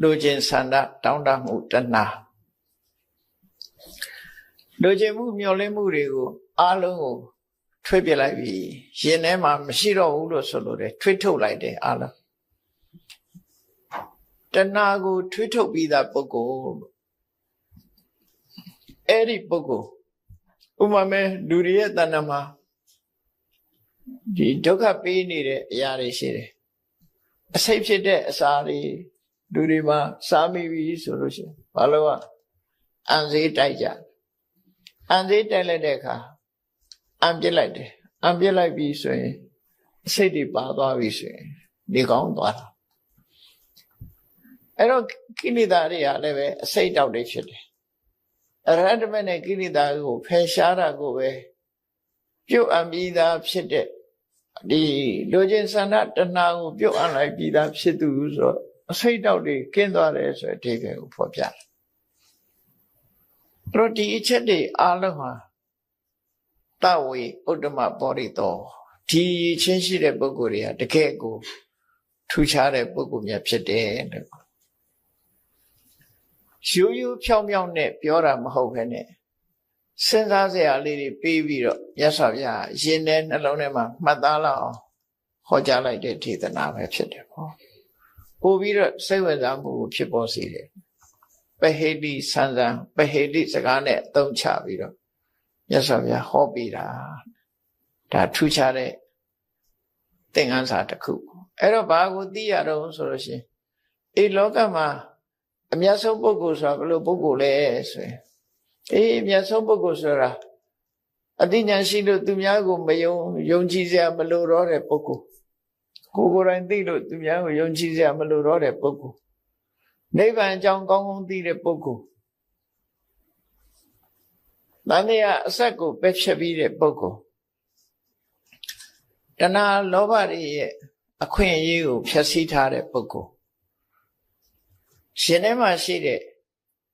လူချင်းဆန္ဒတောင်းတမှုတဏှာလူချင်းမှုမျောလင်းမှုတွေကိုအားလုံးကိုထွေးပြလိုက်ပြီရင်ထဲမှာမရှိတော့ဘူးလို့ဆိုလို့တယ်ထွေးထုတ်လိုက်တယ်အားလုံးတဏှာကိုထွေးထုတ်ပြီးသားပုဂ္ဂိုလ်အဲ့ဒီပုဂ္ဂိုလ်ဥပမာလူတွေရဲ့တဏှာမှာဒီဒုက္ခပေးနေတဲ့အရာတွေရှိတယ်အစိတ်ဖြစ်တဲ့အစာတွေလူတွေမှာစားမိပြီဆိုလို့ရှိရင်ဘာလို့အံစေးတိုက်ကြအံစေးတိုက်လိုက်တဲ့အခါအံပြစ်လိုက်တယ်အံပြစ်လိုက်ပြီဆိုရင်စိတ်တွေပါသွားပြီဆိုရင် နေကောင်းသွားတာအဲ့တော့ကိလေသာတွေကလည်းပဲအစိတ်တောက်တွေဖြစ်တယ်အရဟတမေနဲ့ကိလေသာကိုဖယ်ရှားတာကိုပဲပြုတ်အပ်ပြီးသားဖြစ်တဲ့ဒီလူချင်းဆန္ဒတဏှာကိုပြုတ်အပ်လိုက်ပြီးသားဖြစ်သူဆိုတော့အစိတ်တောက်တွေကင်းသွားတယ်ဆိုတဲ့အဓိပ္ပာယ်ကိုဖော်ပြတယ်အဲ့တော့ဒီအချက်တွေအားလုံးဟာတဝေဥဒ္ဓမပောရိတောဒီချင်းရှိတဲ့ပုဂ္ဂိုလ်တွေကတကယ်ကိုထူခြားတဲ့ပုဂ္ဂိုလ်များဖြစ်တယ်လို့ရိုးရိုးဖြောင်းဖြောင်းနဲ့ပြောတာမဟုတ်ဘဲနဲ့စဉ်းစားစရာလေးတွေပြီးပြီးတော့မြတ်စွာဘုရားရင်ထဲနှလုံးထဲမှာမှတ်သားလောက်အောင်ဟောကြားလိုက်တဲ့ဒေသနာပဲဖြစ်တယ်ပေါ့ပို့ပြီးတော့စိတ်ဝင်စားမှုကိုဖြစ်ပေါ်စေတယ်ပဟိတိဆန်းဆန်းပဟိတိစကားနဲ့အသုံးချပြီးတော့မြတ်စွာဘုရားဟောပြီးတာဒါထူးခြားတဲ့သင်္ကန်းစာတစ်ခုအဲ့တော့ဘာကိုသိရတော့ဆိုလို့ရှိရင်ဒီလောကမှာအမြတ်ဆုံးပုဂ္ဂိုလ်ဆိုတာဘယ်လိုပုဂ္ဂိုလ်လဲဆိုရင်အမြတ်ဆုံးပုဂ္ဂိုလ်ဆိုတာအတိညာရှိလို့သူများကိုမယုံကြည်စရာမလိုတော့တဲ့ပုဂ္ဂိုလ်ကိုယ်တိုင်သိလို့သူများကိုယုံကြည်စရာမလိုတော့တဲ့ပုဂ္ဂိုလ်နိဗ္ဗာန်အကြောင်းကောင်းကောင်းသိတဲ့ပုဂ္ဂိုလ်တဏှာအဆက်ကိုပယ်ဖြတ်ပြီးတဲ့ပုဂ္ဂိုလ်တဏှာလောဘတွေရဲ့အခွင့်အရေးကိုဖျက်ဆီးထားတဲ့ပုဂ္ဂိုလ်ရှင်ထဲမှာရှိတဲ့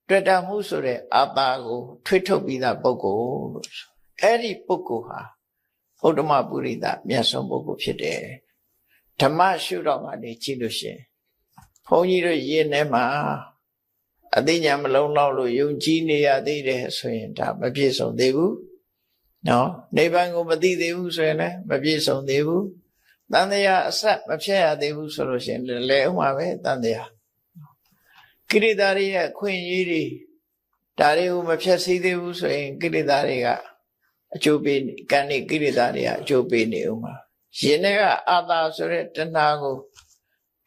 တွေ့တာမှုဆိုတဲ့အာတာကိုထွေးထုတ်ပြီးသားပုဂ္ဂိုလ်လို့အဲ့ဒီပုဂ္ဂိုလ်ဟာဥဒ္ဓမပုရိသမြတ်ဆုံးပုဂ္ဂိုလ်ဖြစ်တယ်ဓမ္မရှုတော့ကနေကြည့်လို့ရှိရင်ဘုန်းကြီးတို့ယင်ထဲမှာအသိဉာဏ်မလုံးလောက်လို့ယုံကြည်နေရသေးတယ်ဆိုရင်ဒါမပြည့်စုံသေးဘူးနော်နိဗ္ဗာန်ကိုမသိသေးဘူးဆိုရင်လည်းမပြည့်စုံသေးဘူးတန်တရားအဆက်မဖြတ်ရသေးဘူးဆိုလို့ရှိရင်လည်းဥမှာပဲတန်တရားကိလေသာတွေရဲ့ခွင့်ရည်တွေဒါတွေကိုမဖြတ်စည်းသေးဘူးဆိုရင်ကိလေသာတွေကအကျိုးပေးကံနေကိလေသာတွေကအကျိုးပေးနေဥမှာရင်ထဲကအာသာဆိုတဲ့တဏှာကို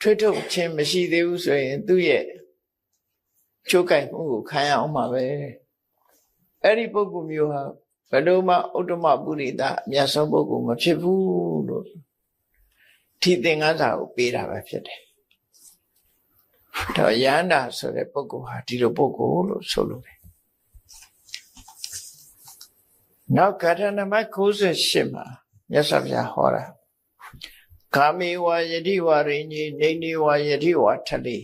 ထွေးထုတ်ခြင်းမရှိသေးဘူးဆိုရင်သူ့ရဲ့ချိုးကိုက်မှုကိုခံရအောင်မှာပဲအဲ့ဒီပုဂ္ဂိုလ်မျိုးဟာဘယ်လိုမှဥဒ္ဓမပုရိသအမြတ်ဆုံးပုဂ္ဂိုလ်မဖြစ်ဘူးလို့ဒီသင်္ကန်းစာကိုပေးတာပဲဖြစ်တယ်တော့ယန္တာဆိုတဲ့ပုဂ္ဂိုလ်ဟာဒီလိုပုဂ္ဂိုလ်လို့ဆိုလို့တယ်နောက်ဂထနမ98မှာမြတ်စွာဘုရားဟောတာကာမေဝယတိဝရိညိနေနေဝယတိဝထလိ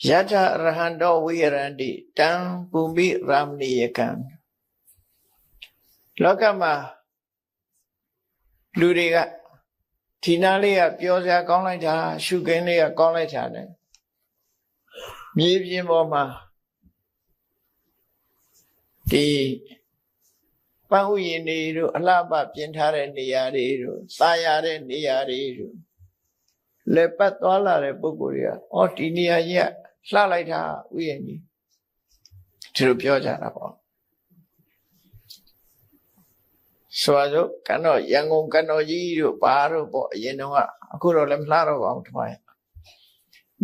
ယထရဟံတောဝိရန္တိတံပုမိရမဏိယကံလောကမှာလူတွေကဒီနာလေးကပြောစရာကောင်းလိုက်တာရှုခင်းလေးကကောင်းလိုက်တာနဲ့မြေပြင်ပေါ်မှာဒီပန်းဥယျာဉ်တွေတို့အလှပပြင်ထားတဲ့နေရာတွေတို့သာယာတဲ့နေရာတွေတို့လက်ပတ်သွားလာတဲ့ပုဂ္ဂိုလ်တွေကအော်ဒီနေရာကြီးကလှလိုက်တာဥယျာဉ်ကြီးဒီလိုပြောကြတာပေါ့ဆိုတော့ကတော့ရန်ကုန်ကတော်ကြီးတို့ဘာတို့ပေါ့အရင်တော့အခုတော့လည်းမလှတော့ပါဘူးဒီမှာ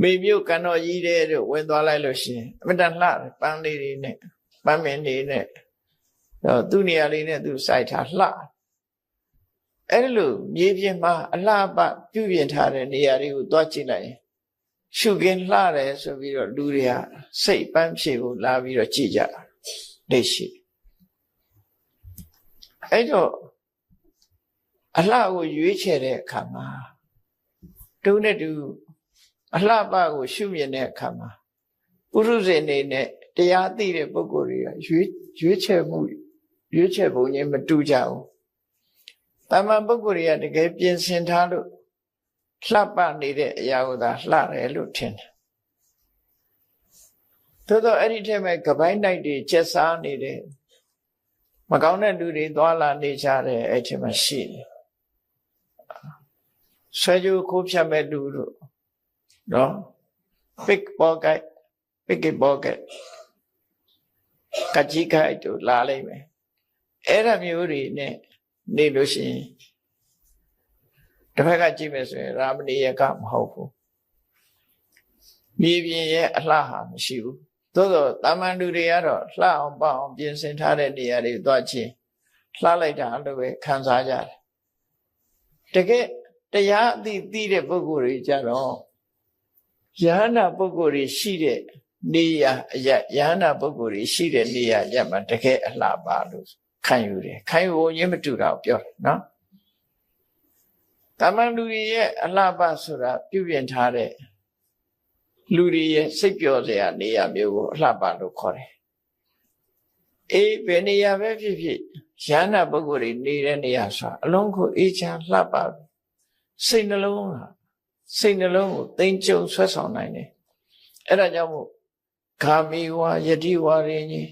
မေမြို့ကတော်ကြီးတဲ့တို့ဝင်သွားလိုက်လို့ရှိရင်အမတန်လှပန်းလေးတွေနဲ့ပန်းမင်းတွေနဲ့သူ့နေရာလေးနဲ့သူစိုက်ထားလှအဲ့လိုမြေပြင်မှာအလှပပြုပြင်ထားတဲ့နေရာတွေကိုသွားကြည့်လိုက်ရင်ရှုခင်းလှတယ်ဆိုပြီးတော့လူတွေကစိတ်ပန်းဖြေဖို့လာပြီးတော့ကြည့်ကြလက်ရှိအဲ့တော့အလှကိုရွေးချယ်တဲ့အခါမှာတူနဲ့တူအလှပကိုရှုမြင်တဲ့အခါမှာပုရုဇဉ်နေနဲ့တရားသိတဲ့ပုဂ္ဂိုလ်တွေကရွေးချယ်ပုံချင်းမတူကြဘူး။တာမန်ပုဂ္ဂိုလ်တွေကတကယ်ပြင်ဆင်ထားလို့လှပနေတဲ့အရာကိုသာလှတယ်လို့ထင်တယ်။သို့တော့အဲ့ဒီထဲမှာကပိုင်းတိုက်တွေကျက်စားနေတယ်မကောင်းတဲ့လူတွေသွားလာနေကြတယ်အဲ့ဒီမှာရှိတယ်။ဆွဲကြိုးခိုးဖြတ်မဲ့လူတို့နော် pickpocket ကကြီးခိုက်တို့လာလိုက်မယ်အဲ့ဒါမျိုးတွေနဲ့နေလို့ရှိရင်တစ်ဖက်ကကြည့်မယ်ဆိုရင်ရာမဏီယကမဟုတ်ဘူးမြေပြင်ရဲ့အလှဟာမရှိဘူးသို့တော့တာမန်လူတွေကတော့လှအောင်ပေါအောင်ပြင်ဆင်ထားတဲ့နေရာတွေသွားချင်းလှလိုက်တာလို့ပဲခံစားကြတယ်တ တရားအသိတဲ့ပုဂ္ဂိုလ်တွေကြတော့ယဟနာပုဂ္ဂိုလ်တွေရှိတဲ့နေရာအရယဟနာပုဂ္ဂိုလ်တွေရှိတဲ့နေရာရမှာတကယ်အလှပါလို့ခံယူတယ်ခံယူဖို့ရင်းမတူတာကိုပြောတယ်နော်တမန်လူတွေရဲ့အလှပဆိုတာပြုပြင်ထားတဲ့လူတွေရဲ့စိတ်ပျော်စရာနေရာမျိုးကိုအလှပလို့ခေါ်တယ်အေးဘယ်နေရာပဲဖြစ်ဖြစ်ယဟနာပုဂ္ဂိုလ်တွေနေတဲ့နေရာဆိုတာအလုံးကိုအေးချမ်းလှပစိတ်နှလုံးကိုသိမ့်ကြုံဆွဲဆောင်နိုင်တယ်အဲ့ဒါကြောင့်မို့ဂါမီဝါယတိဝါရင်းကြီး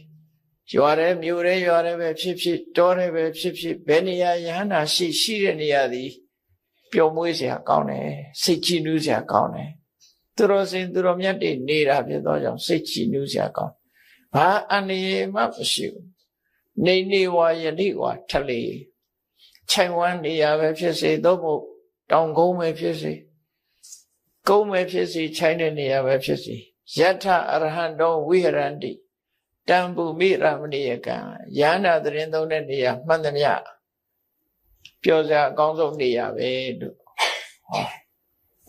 ရွာရဲမြို့ရဲရွာရဲပဲဖြစ်ဖြစ်တောရဲပဲဖြစ်ဖြစ်ဘယ်နေရာယဟနာရှိတဲ့နေရာသည်ပျော်မွေးစရာကောင်းတယ်စိတ်ကြည်နူးစရာကောင်းတယ်သူတော်စင်သူတော်မြတ်တွေနေတာဖြစ်သောကြောင့်စိတ်ကြည်နူးစရာကောင်းဘာအန္တရာယ်မှမရှိဘူးနေဝါယတိဝါထလေခြိုင်ဝမ်းနေရာပဲဖြစ်စေသို့မဟုတ်တောင်ကုန်းပဲဖြစ်စေကုန်းပဲဖြစ်စေခြိုင်တဲ့နေရာပဲဖြစ်စေယထအရဟံတောဝိဟရန္တိတံပုမိရမဏိယကံယန္နာသရင်သုံးတဲ့နေရာမှန်သမျှပြောစရာအကောင်းဆုံးနေရာပဲလို့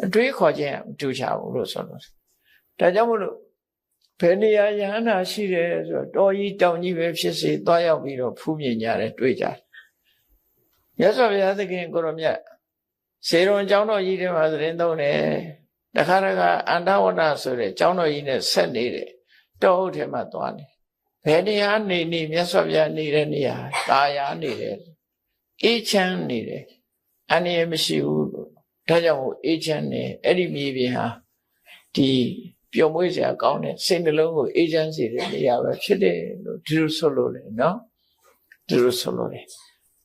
အတွေးခေါ်ခြင်းမတူချဘူးလို့ဆိုလို့ဒါကြောင့်မို့လို့ဘယ်နေရာယန္နာရှိတယ်ဆိုတော့တော်ကြီးတောင်ကြီးပဲဖြစ်စေသွားရောက်ပြီးတော့ဖူးမြင်ကြတယ်တွေ့ကြတယ်မြတ်စွာဘုရားသခင်ကိုရောမြတ်စေရွန်ကျောင်းတော်ကြီးထဲမှာသရင်သုံးတယ်တခါတခါအန္တဝနဆိုတဲ့ကျောင်းတော်ကြီးနဲ့ဆက်နေတယ်တောဟုတ်ထဲမှာသွားတယ်ဘယ်နေရာနေမြတ်စွာဘုရားနေတဲ့နေရာတာယာနေတယ်အေးချမ်းနေတယ်အန္တရာယ်မရှိဘူးလို့ဒါကြောင့်မို့အေးချမ်းနေအဲ့ဒီမြေပြင်ဟာဒီပျော်မွေးစရာကောင်းတဲ့စိတ်နှလုံးကိုအေးချမ်းစေတဲ့နေရာပဲဖြစ်တယ်လို့ဒီလိုဆိုလို့လေနော်ဒီလိုဆိုလို့လေ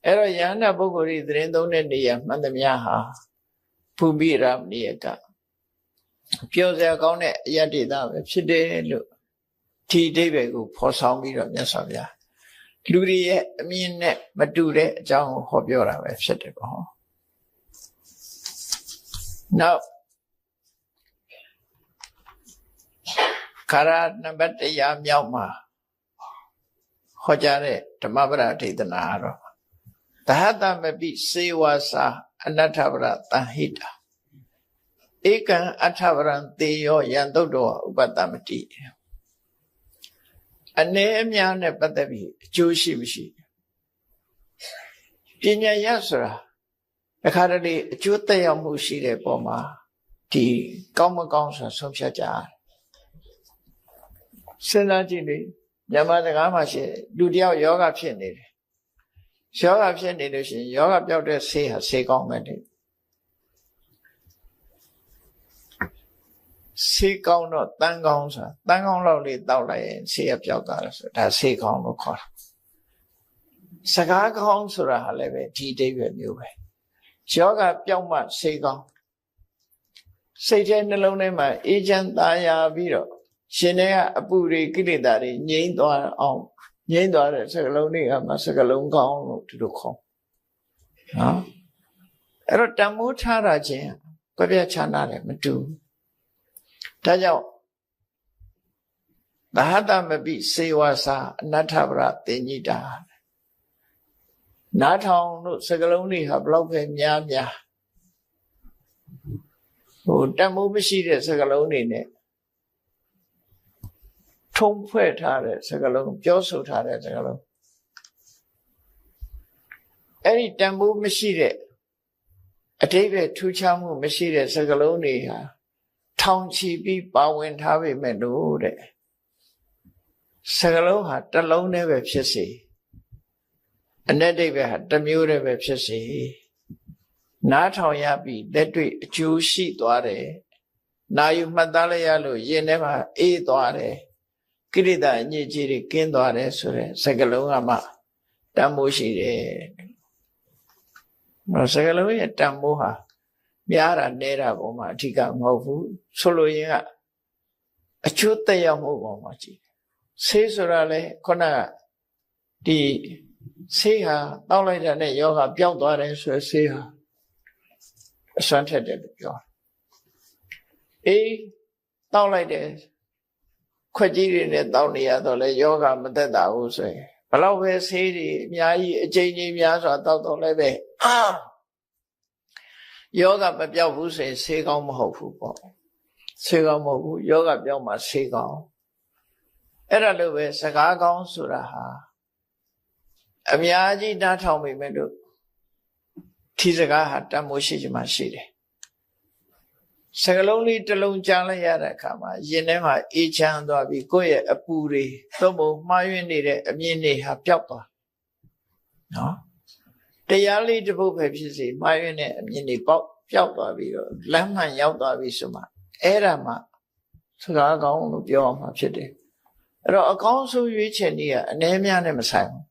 အဲ့တော့ယန္နာပုဂ္ဂိုလ်တွေသတင်းသုံးတဲ့နေရာမှန်သမျှဟာဘူမိရမဏိယကပြောစရာကောင်းတဲ့အယတ္တိတာပဲဖြစ်တယ်လို့ဒီအဓိပ္ပာယ်ကိုဖော်ဆောင်ပြီးတော့မြတ်စွာဘုရားလူတွေရဲ့အမြင်နဲ့မတူတဲ့အကြောင်းကိုဟောပြောတာပဲဖြစ်တယ်ပေါ့နောက်ခါရနံပါတ်100မြောက်မှာဟောကြားတဲ့ဓမ္မပဒဒေသနာတော့သဟတမပိစေဝါစာအနတ္ထပရတဟိတာဧကံအထဝရံသေယောယံတုတ်တော်ဥပတ္တမတိအနေအများနဲ့ပတ်သက်ပြီးအကျိုးရှိမရှိပညာရဆိုတာအခါတလေအကျိုးသက်ရောက်မှုရှိတဲ့ပုံမှာဒီကောင်းမကောင်းဆိုဆုံးဖြတ်ကြတယ်စဉ်းစားကြည့်လေမြန်မာစကားမှာရှိလူတယောက်ယောဂဖြစ်နေတယ်ယောဂဖြစ်နေလို့ရှိရင်ယောဂပျောက်တဲ့ဆေးဟာဆေးကောင်းမယ်တဲ့ဆေးကောင်းတော့တန်းကောင်းဆိုတာတန်းကောင်းလောက်လေးတောက်လိုက်ရင်ဆေးရပျောက်သွားတယ်ဆိုဒါဆေးကောင်းလို့ခေါ်တာစကားကောင်းဆိုတာဟာလည်းပဲဒီအဓိပ္ပာယ်မျိုးပဲယောဂပျောက်မှဆေးကောင်းစိတ်ထဲနှလုံးထဲမှာအေးချမ်းသာယာပြီးတော့ရှင်ထဲကအပူတွေကိလေသာတွေငြိမ်းသွားအောင်ငြိမ်းသွားတဲ့စကလုံးတွေကမှစကလုံးကောင်းလို့ဒီလိုခေါ်နော်အဲ့တော့တန်မိုးထားတာချင်းပြပြချမ်းသာတယ်မတူဒါကြောင့်သဟတမပိစေဝါစာအနတ္ထပရတင်ညိတာနားထောင်လို့စကလုံးတွေဟာဘလောက်ပဲများတန်မိုးမရှိတဲ့စကလုံးတွေနဲ့ထုံဖွဲ့ထားတဲ့စကားလုံးပြောဆိုထားတဲ့စကားလုံးအဲ့ဒီတန်ဖိုးမရှိတဲ့အဓိပ္ပာယ်ထူးခြားမှုမရှိတဲ့စကားလုံးတွေဟာထောင်ချီပြီးပါဝင်ထားပေမဲ့လို့တဲ့စကားလုံးဟာတစ်လုံးနဲ့ပဲဖြစ်စေအ내အဓိပ္ပာယ်ဟာတစ်မျိုးနဲ့ပဲဖြစ်စေနားထောင်ရပြီးလက်တွေ့အကျိုးရှိသွားတယ်နာယူမှတ်သားလိုက်ရလို့ရင်ထဲမှာအေးသွားတယ်ကိရိတာအညစ်အကြေးတွေကင်းသွားတယ်ဆိုတဲ့စကားလုံးကမှတန်ဖိုးရှိတယ်။စကားလုံးရဲ့တန်ဖိုးဟာများတာနဲတာပုံမှာအထူးကမဟုတ်ဘူးဆိုလိုရင်ကအကျိုးသက်ရောက်မှုပုံမှာကြည့်ဆေးဆိုတာလေခုနကဒီဆေးဟာတောက်လိုက်တာနဲ့ယောဂပျောက်သွားတယ်ဆိုတဲ့ဆေးဟာအစွမ်းထက်တယ်လို့ပြောအေးတောက်လိုက်တယ်ခွက်ကြီးတွေနဲ့တောက်နေရတော့လေယောဂမသက်တာဘူးဆိုရင်ဘလောက်ပဲဆေးတွေအများကြီးအကျဉ်းကြီးများစွာတောက်တော့လည်းပဲ ယောဂမပြောက်ဘူးဆိုရင်ဆေးကောင်းမဟုတ်ဘူးပေါ့ဆေးကောင်းမဟုတ်ဘူးယောဂပြောက်မှဆေးကောင်းအဲ့ဒါလိုပဲစကားကောင်းဆိုတာဟာအများကြီးနားထောင်မိမယ်လို့ဒီစကားဟာတန်ဖိုးရှိချင်မှရှိတယ်စကလုံးလေးတစ်လုံးကြားလိုက်ရတဲ့အခါမှာရင်ထဲမှာအေးချမ်းသွားပြီးကိုယ့်ရဲ့အပူတွေသို့မဟုတ်မှားယွင်းနေတဲ့အမြင်တွေဟာပျောက်သွားနော်တရားလေးတစ်ပုဒ်ပဲဖြစ်စေမှားယွင်းတဲ့အမြင်တွေပျောက်သွားပြီးတော့လမ်းမှန်ရောက်သွားပြီဆိုမှအဲ့ဒါမှစကားကောင်းလို့ပြောအောင်မှာဖြစ်တယ်အဲ့တော့အကောင်းဆုံးရွေးချယ်နည်းကအနည်းများနဲ့မဆိုင်ဘူး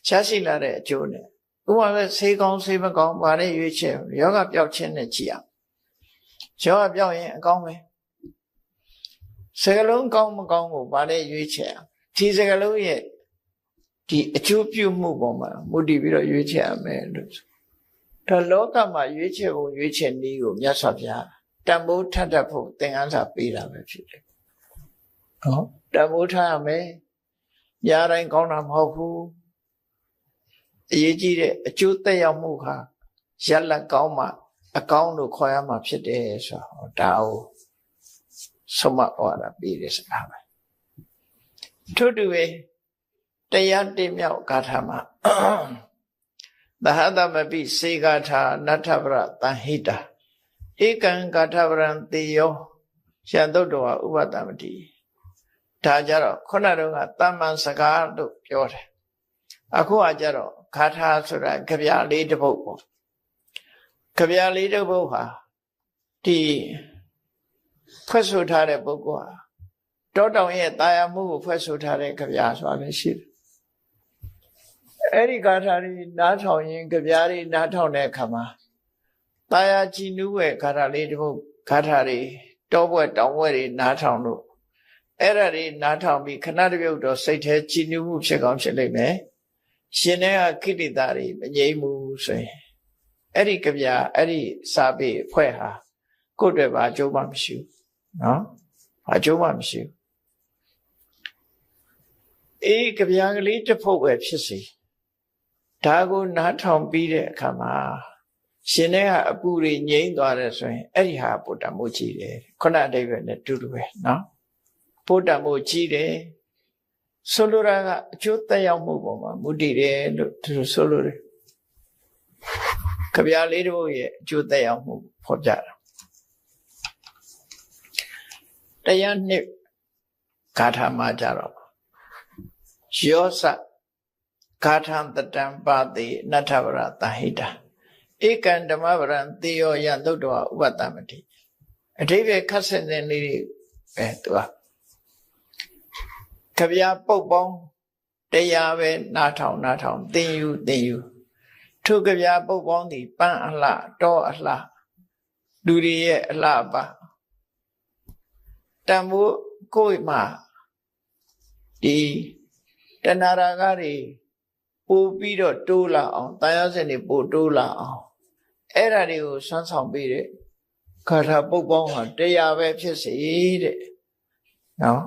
ရှားရှိလာတဲ့အကျိုးနဲ့ဥပမာပဲဆေးကောင်းဆေးမကောင်းဘာနဲ့ရွေးချယ်ယောဂပျောက်ခြင်းနဲ့ကြည့်အောင်ယောဂပျောက်ရင်အကောင်းပဲစကလုံးကောင်းမကောင်းကိုဘာနဲ့ရွေးချယ်အောင်ဒီစကလုံးရဲ့ဒီအကျိုးပြုမှုပေါ်မှာမူတည်ပြီးတော့ရွေးချယ်ရမယ်လို့ဒါလောကမှာရွေးချယ်ဖို့ရွေးချယ်နည်းကိုမြတ်စွာဘုရားတန်ဖိုးထပ်တတ်ဖို့သင်ခန်းစာပေးတာပဲဖြစ်တယ်နော်တန်ဖိုးထားရမယ်ညာတိုင်းကောင်းတာမဟုတ်ဘူးအရေးကြီးတဲ့အကျိုးသက်ရောက်မှုဟာရလတ်ကောင်းမှအကောင်းလို့ခေါ်ရမှာဖြစ်တယ်ဆိုတော့ဒါကိုဆုံးမဩဝါဒပေးတဲ့စကားပဲထို့တူပဲတရားတင်မြောက်ဂါထာမှာသဟသမပိစေဂါထာနထဗရတဟိတာဧကံဂါထာဗရံတေယောယံတုတ်တော်ဥပတမတိဒါကြတော့ခုနတုန်းကတမ္မန်စကားလို့ပြောတယ်အခုကကြတော့ဂါထာဆိုတာကြပြလေးတစ်ပုဒ်ပေါ့ကြပြလေးတစ်ပုဒ်ဟာဒီဖွဲ့ဆိုထားတဲ့ပုဂ္ဂိုလ်ဟာတောတောင်ရဲ့တာယာမှုကိုဖွဲ့ဆိုထားတဲ့ကြပြဆိုတာလည်းရှိတယ်အဲ့ဒီဂါထာတွေနားထောင်ရင်ကြပြတွေနားထောင်တဲ့အခါမှာတာယာကြည်နူးရဲ့ဂါထာလေးတစ်ပုဒ်ဂါထာတွေတောဘွဲ့တောင်ဘွဲ့တွေနားထောင်လို့အဲ့ဒါတွေနားထောင်ပြီးခဏတစ်ပြုတ်တော့စိတ်ထဲကြည်နူးမှုဖြစ်ကောင်းဖြစ်လိမ့်မယ်ရှင်တဲ့ကိလေသာတွေမငြိမ်းဘူးဆိုရင်အဲ့ဒီကြပြအဲ့ဒီစာပေဖွဲ့ဟာကိုယ့်အတွက်ဘာအကျိုးမှမရှိဘူးနော်ဘာအကျိုးမှမရှိဘူးအေးကြပြကလေးတစ်ဖုတ်ပဲဖြစ်စီဒါကိုနားထောင်ပြီးတဲ့အခါမှာရှင်တဲ့ဟာအပူတွေငြိမ်းသွားတယ်ဆိုရင်အဲ့ဒီဟာပို့တံမိုးကြီးတယ်ခုနအတိတ်ပဲနဲ့တူတူပဲနော်ပို့တံမိုးကြီးတယ်ဆိုလိုတာကအကျိုးသက်ရောက်မှုပေါ်မှာမူတည်တယ်လို့သူဆိုလိုတယ်ကြပြလေးတို့ရဲ့အကျိုးသက်ရောက်မှုဖော်ပြတာတရားနှစ်ဂါထာမှာကြတော့ယောစဂါထံတတံပါတိနထဗရတဟိတာဧကံဓမ္မဗရံသေယောယသုတ္တဝဥပတမတိအဓိပ္ပာယ်ခက်ဆင်တဲ့လေးတွေပဲသူကကြပြပုတ်ပေါင်းတရားပဲနားထောင်သင်ယူထိုကြပြပုတ်ပေါင်းသည်ပန်းအလှတောအလှလူတွေရဲ့အလှပါတန်ဖိုးကိုယ်မှာဒီတဏှာရာဂတွေပို့ပြီးတော့တိုးလာအောင်တရားစင်တွေပို့တိုးလာအောင်အဲ့ဒါတွေကိုဆွမ်းဆောင်ပေးတဲ့ဂါထာပုတ်ပေါင်းဟာတရားပဲဖြစ်စေတဲ့နော်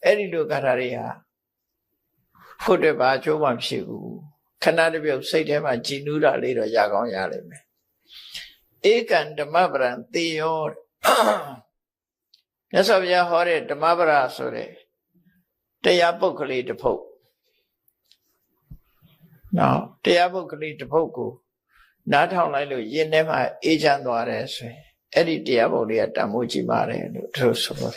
အဲ့ဒီလိုဂါထာတွေဟာဖို့တဲ့ဘာအကျိုးမှဖြစ်ဘူးခဏတစ်ပြုတ်စိတ်ထဲမှာကြည်နူးတာလေးတော့ရကောင်းရလိမ့်မယ်ဧကံဓမ္မပရံသေယောမြတ်စွာဘုရားဟောတဲ့ဓမ္မပရဆိုတဲ့တရားပုဒ်ကလေးတစ်ပုဒ်နော်တရားပုဒ်ကလေးတစ်ပုဒ်ကိုနားထောင်လိုက်လို့ယင်ထဲမှာအေးချမ်းသွားတယ်ဆိုရင်အဲ့ဒီတရားပုဒ်လေးကတန်ဖိုးကြီးပါတယ်လို့သူဆိုတယ်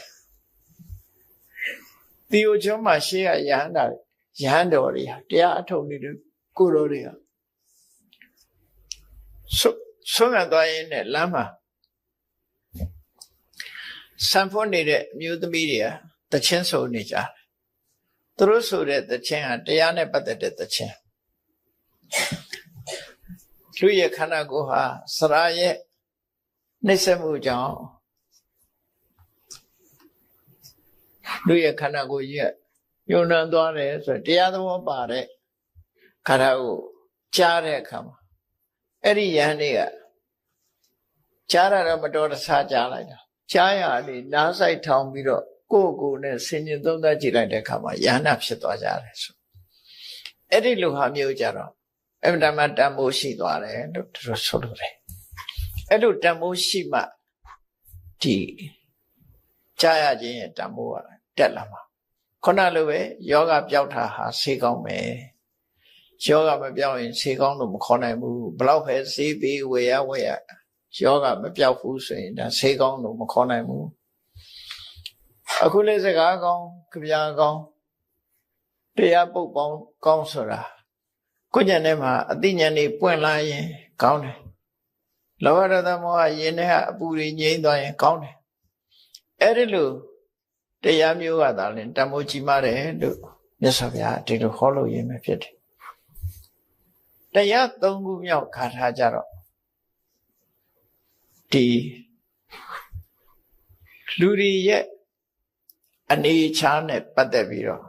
ဒီအကျုံးမှာရှေ့ကယဟန်တော်တွေဟာတရားအထုတ်နေတဲ့ကိုတော်တွေဟာဆုံးရသွားရင်လည်းလမ်းမှာစံဖွင့်နေတဲ့အမျိုးသမီးတွေဟာတခြင်းဆိုနေကြတယ်သူတို့ဆိုတဲ့တခြင်းဟာတရားနဲ့ပတ်သက်တဲ့တခြင်းလူရဲ့ခန္ဓာကိုယ်ဟာစရာရဲ့နှိမ့်ဆက်မှုကြောင့်လူရဲ့ခန္ဓာကိုယ်ရဲ့ညှိုးနှံသွားတယ်ဆိုတရားသဘောပါတဲ့ခန္ဓာကိုကြားတဲ့အခါမှာအဲ့ဒီယဟန်တွေကကြားရတော့မတော်တဆကြားလိုက်တာကြားရလေနားဆိုင်ထောင်ပြီးတော့ကိုယ့်ကိုယ်နဲ့ဆင်ញင်သုံးသပ်ကြည့်လိုက်တဲ့အခါမှာယဟနာဖြစ်သွားကြတယ်ဆိုအဲ့ဒီလူဟာမျိုးကြတော့အမှန်တမ်းတန်ဖိုးရှိသွားတယ်လို့သူတို့ဆိုလိုတယ် အဲ့လိုတန်ဖိုးရှိမှဒီကြားရခြင်းရဲ့တန်ဖိုးကတက်လာမှာခုနလိုပဲယောဂပျောက်တာဟာဆေးကောင်းမယ်ယောဂမပျောက်ရင်ဆေးကောင်းလို့မခေါ်နိုင်ဘူးဘလောက်ပဲဆေးပြီးဝေရယောဂမပျောက်ဘူးဆိုရင်ဒါဆေးကောင်းလို့မခေါ်နိုင်ဘူးအခုလေးစကားကောင်းကြပြကောင်းတရားပုတ်ပေါင်းကောင်းဆိုတာကိုယ့်ဉာဏ်ထဲမှာအသိဉာဏ်တွေပွင့်လာရင်ကောင်းတယ်လောဘဒေါသမောဟယင်ထဲကအပူတွေငြိမ်းသွားရင်ကောင်းတယ်အဲ့ဒီလိုတရားမျိုးကသာလင်တန်ဖိုးကြီးမားတယ်လို့မြတ်စွာဘုရားဒီလိုဟောလို့ရင်းပဲဖြစ်တယ်တရား၃ခုမြောက်ခါထားကြတော့ဒီလူတွေရဲ့အနေချားနဲ့ပတ်သက်ပြီးတော့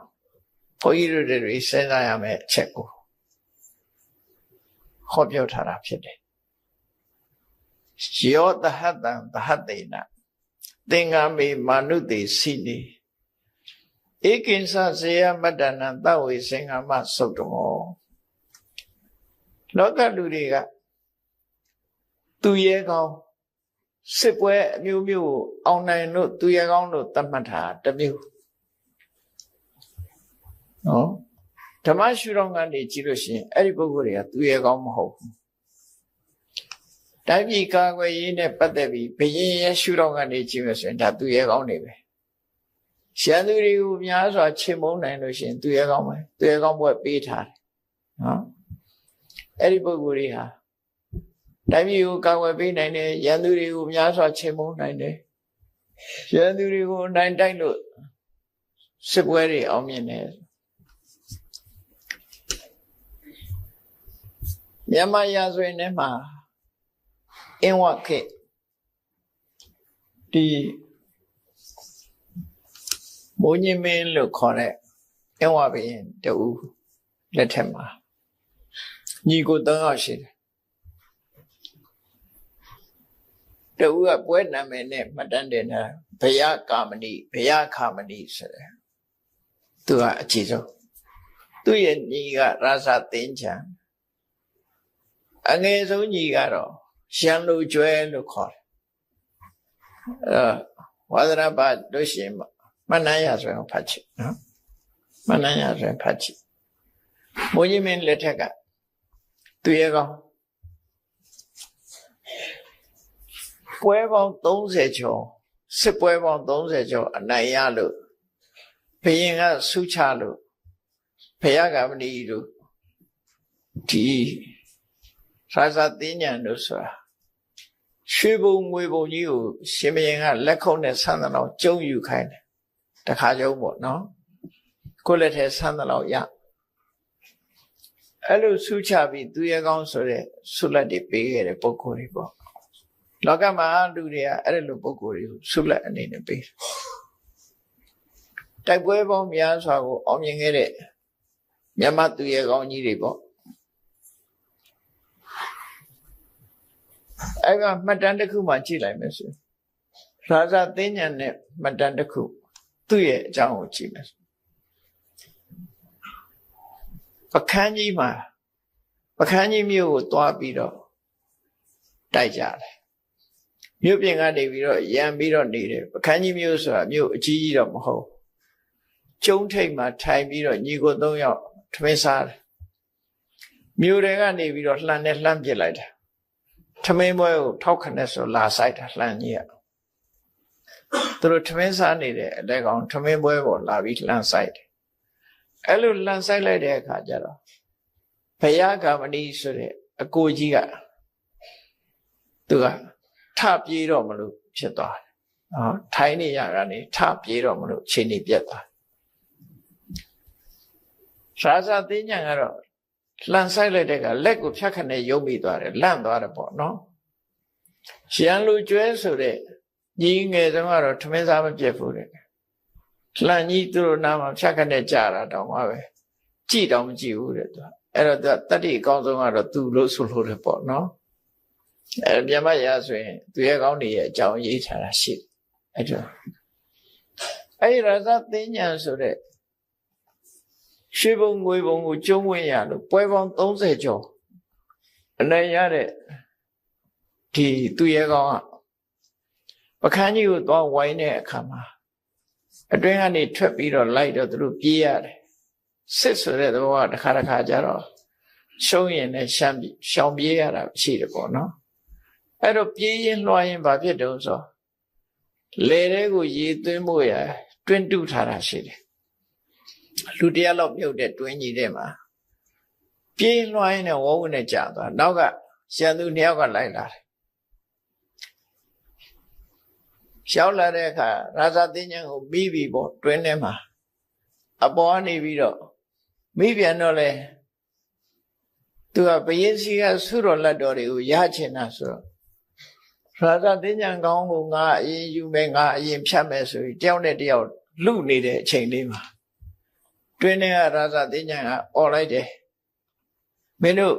ဘုန်းကြီးတို့တွေစဉ်းစားရမယ့်အချက်ကိုဟောပြောထားတာဖြစ်တယ်ယောသဟတံသဟတေနသင်္ဃမေမာနုတေစီနေဧကိဉ္စစေယမတ္တနံသဝေစင်္ဃမသုတ်တမောလောကလူတွေကသူရဲကောင်းစစ်ပွဲအမျိုးမျိုးကိုအောင်နိုင်လို့သူရဲကောင်းလို့သတ်မှတ်တာတစ်မျိုးနော်ဓမ္မရှုထောင့်ကနေကြည့်လို့ရှိရင်အဲ့ဒီပုဂ္ဂိုလ်တွေကသူရဲကောင်းမဟုတ်ဘူးတိုင်းပြည်ကာကွယ်ရေးနဲ့ပတ်သက်ပြီးဘယင်ရဲ့ရှုထောင့်ကနေကြည့်လို့ဆိုရင်ဒါသူရဲကောင်းနေပဲရှမ်းသူတွေကိုများစွာချေမုန်းနိုင်လို့ရှိရင်သူရဲကောင်းပဲသူရဲကောင်းဘွဲ့ပေးထားတယ်နော်အဲ့ဒီပုဂ္ဂိုလ်တွေဟာတိုင်းပြည်ကိုကာကွယ်ပေးနိုင်တယ်ရန်သူတွေကိုများစွာချေမုန်းနိုင်တယ်ရန်သူတွေကိုနိုင်တိုက်လို့စစ်ပွဲတွေအောင်မြင်တယ်မြန်မာရာဇဝင်ထဲမှာအင်းဝခေဒီမိုးညင်းမင်းလို့ခေါ်တဲ့အင်းဝဘုရင်တူလက်ထက်မှာညီကို၃ယောက်ရှိတယ်တူကပွဲနာမည်နဲ့မှတ်တမ်းတင်တာဘယကာမဏိဘယခာမဏိဆိုတယ်သူကအကြီးဆုံးသူ့ရဲ့ညီကရာဇသင်္ချံအငယ်ဆုံးညီကတော့ရန်လိုကျွဲလို့ခေါ်တယ်ဝါဒနာပါလို့ရှိရင်မနန်းရဆိုရင်ဖတ်ချင်နော်မနန်းရဆိုရင်ဖတ်ချင်မိုးကြီးမင်းလက်ထက်ကသူရဲ့ကောင်းပွဲပေါင်း30ကျော်စစ်ပွဲပေါင်း30ကျော်အနိုင်ရလို့ဘုရင်ကဆုချလို့ဘုရားကမဏီတို့ဒီရာဇသင်္ညံတို့ဆိုတာရွှေဘုံငွေဘုံကြီးကိုရှင်ဘုရင်ကလက်ခုပ်နဲ့ဆန်းတဲ့လောက်ကျုံယူခိုင်းတယ်တခါကျုံပေါ့နော်ကိုယ့်လက်ထဲဆန်းတဲ့လောက်ရအဲ့လိုဆုချပြီးသူရဲကောင်းဆိုတဲ့ဆုလက်တွေပေးခဲ့တဲ့ပုဂ္ဂိုလ်တွေပေါ့လောကမှာလူတွေကအဲ့လိုပုဂ္ဂိုလ်တွေကိုဆုလက်အနေနဲ့ပေးတယ်တိုက်ပွဲပေါင်းများစွာကိုအောင်မြင်ခဲ့တဲ့မြတ်မသူရဲကောင်းကြီးတွေပေါ့အဲ့ကမှတ်တမ်းတစ်ခုမှကြည့်လိုက်မယ်ဆိုရာဇသင်္ညံနဲ့မှတ်တမ်းတစ်ခုသူ့ရဲ့အကြောင်းကိုကြည့်မယ်ပခန်းကြီးမှာပခန်းကြီးမြို့ကိုတွားပြီးတော့တိုက်ကြတယ်မြို့ပြင်ကနေပြီးတော့ရံပြီးတော့နေတယ်ပခန်းကြီးမြို့ဆိုတာမြို့အကြီးကြီးတော့မဟုတ်ကျုံထိပ်မှာထိုင်ပြီးတော့ညီကို၃ယောက်ထမင်းစားတယ်မြို့တွေကနေပြီးတော့လှမ်းနဲ့လှမ်းပစ်လိုက်တယ်ထမင်းပွဲကိုထောက်ခနဲ့ဆိုလာဆိုင်တာလှမ်းကြီးရသူတို့ထမင်းစားနေတဲ့အလက်ကောင်ထမင်းပွဲပေါ်လာပြီးလှမ်းဆိုင်တယ်အဲ့လိုလှမ်းဆိုင်လိုက်တဲ့အခါကျတော့ဘုရားကမဏီဆိုတဲ့အကိုကြီးကသူကထပြေးတော့မလို့ဖြစ်သွားတယ်နော်ထိုင်းနေရကနေထပြေးတော့မလို့ခြေနေပြတ်သွားရာဇသင်္ညံကတော့လှန်ဆိုင်လိုက်တဲ့ကလက်ကိုဖြတ်ခနဲ့ယုံမိသွားတယ်လန့်သွားတယ်ပေါ့နော်ရန်လူကျွဲဆိုတဲ့ညီငယ်ဆုံးကတော့ထမင်းစားမပြတ်ဘူးတဲ့လှန်ကြီးသူတို့နားမှာဖြတ်ခနဲ့ကြာတာတောင်မှပဲကြည့်တောင်မကြည့်ဘူးတဲ့သူအဲ့တော့သူတတ္တိအကောင်းဆုံးကတော့သူလို့ဆိုလို့တယ်ပေါ့နော်အဲ့မြတ်မရာဆိုရင်သူရဲ့ကောင်းတွေရဲ့အကြောင်းရေးထားတာရှိတယ်အဲ့တော့အဲ့ရာဇသင်္ညံဆိုတဲ့ရွှေဘုံငွေဘုံကိုကျုံးဝင်ရလို့ပွဲပေါင်း30ကျော်အနိုင်ရတဲ့ ဒီသူရဲကောင်းကပခန်းကြီးကိုသွားဝိုင်းတဲ့အခါမှာအတွင်းကနေထွက်ပြီးတော့လိုက်တော့သူတို့ပြေးရတယ်စစ်ဆိုတဲ့သဘောကတစ်ခါတစ်ခါကျတော့ရှုံးရင်လည်းရှောင်ပြေးရတာရှိတယ်ပေါ့နော်အဲ့တော့ပြေးရင်လွှားရင်ဘာဖြစ်တုံးဆိုလေတဲ့ကိုရေသွင်းဖို့ရတွင်းတုထားတာရှိတယ်လူတယောက်လောက်မြုပ်တဲ့တွင်းကြီးထဲမှာပြေးလွှားရင်လည်းဝုန်းနဲ့ကြာသွားနောက်ကရှန်သူနှစ်ယောက်ကလိုက်လာတယ်ရှောက်လာတဲ့အခါရာဇသင်္ချံကိုမိပြီပေါ့တွင်းထဲမှာအပေါ်ကနေပြီးတော့မိပြန်တော့လေသူကဘယင်းစီကဆုတော်လက်တော်တွေကိုရချင်တာဆိုတော့ရာဇသင်္ချံကောင်းကိုငါအရင်ယူမယ်ငါအရင်ဖြတ်မယ်ဆိုပြီးတယောက်နဲ့တယောက်လူနေတဲ့အချိန်လေးမှာတွင်းထဲကရာဇသင်္ချံကអော်လိုက်တယ်မင်းတို့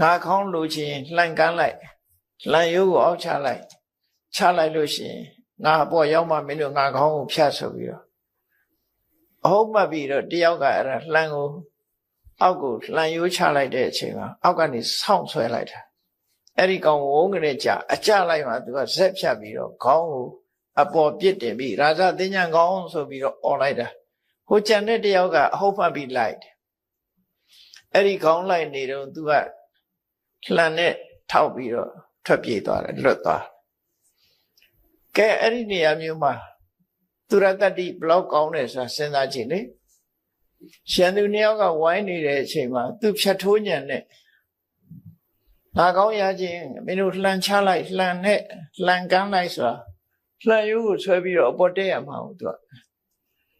ငါခေါင်းလိုချင်လှန်ကန်းလိုက်လှန်ရိုးကိုအောက်ချလိုက်လို့ရှိရင်ငါအပေါ်ရောက်မှမင်းတို့ငါခေါင်းကိုဖြတ်ဆိုပြီးတော့အဟုတ်မှတ်ပြီးတော့တယောက်ကအဲ့ဒါလှန်ကိုအောက်ကိုလှန်ရိုးချလိုက်တဲ့အချိန်မှာအောက်ကနေဆောင့်ဆွဲလိုက်တာအဲ့ဒီကောင်ဝုန်းကနေကြာအကြလိုက်မှသူကဇက်ဖြတ်ပြီးတော့ခေါင်းကိုအပေါ်ပြစ်တင်ပြီးရာဇသင်္ချံခေါင်းဆိုပြီးတော့អော်လိုက်တာဟိုကြံတဲ့တယောက်ကအဟုတ်မှတ်ပြီးလိုက်တယ်အဲ့ဒီခေါင်းလိုက်နေတော့သူကလှန်နဲ့ထောက်ပြီးတော့ထွက်ပြေးသွားတယ်လွတ်သွားကဲအဲ့ဒီနေရာမျိုးမှာသူရတ္တိဘလောက်ကောင်းတယ်ဆိုတာစဉ်းစားကြည့်လေရှန်သူနှစ်ယောက်ကဝိုင်းနေတဲ့အချိန်မှာသူဖြတ်ထိုးညံနဲ့ငါကောင်းရခြင်းမင်းတို့လှန်ချလိုက်လှန်နဲ့လှန်ကန်းလိုက်ဆိုတာလှန်ရိုးကိုဆွဲပြီးတော့အပေါ်တက်ရမှာဟုတ်သူက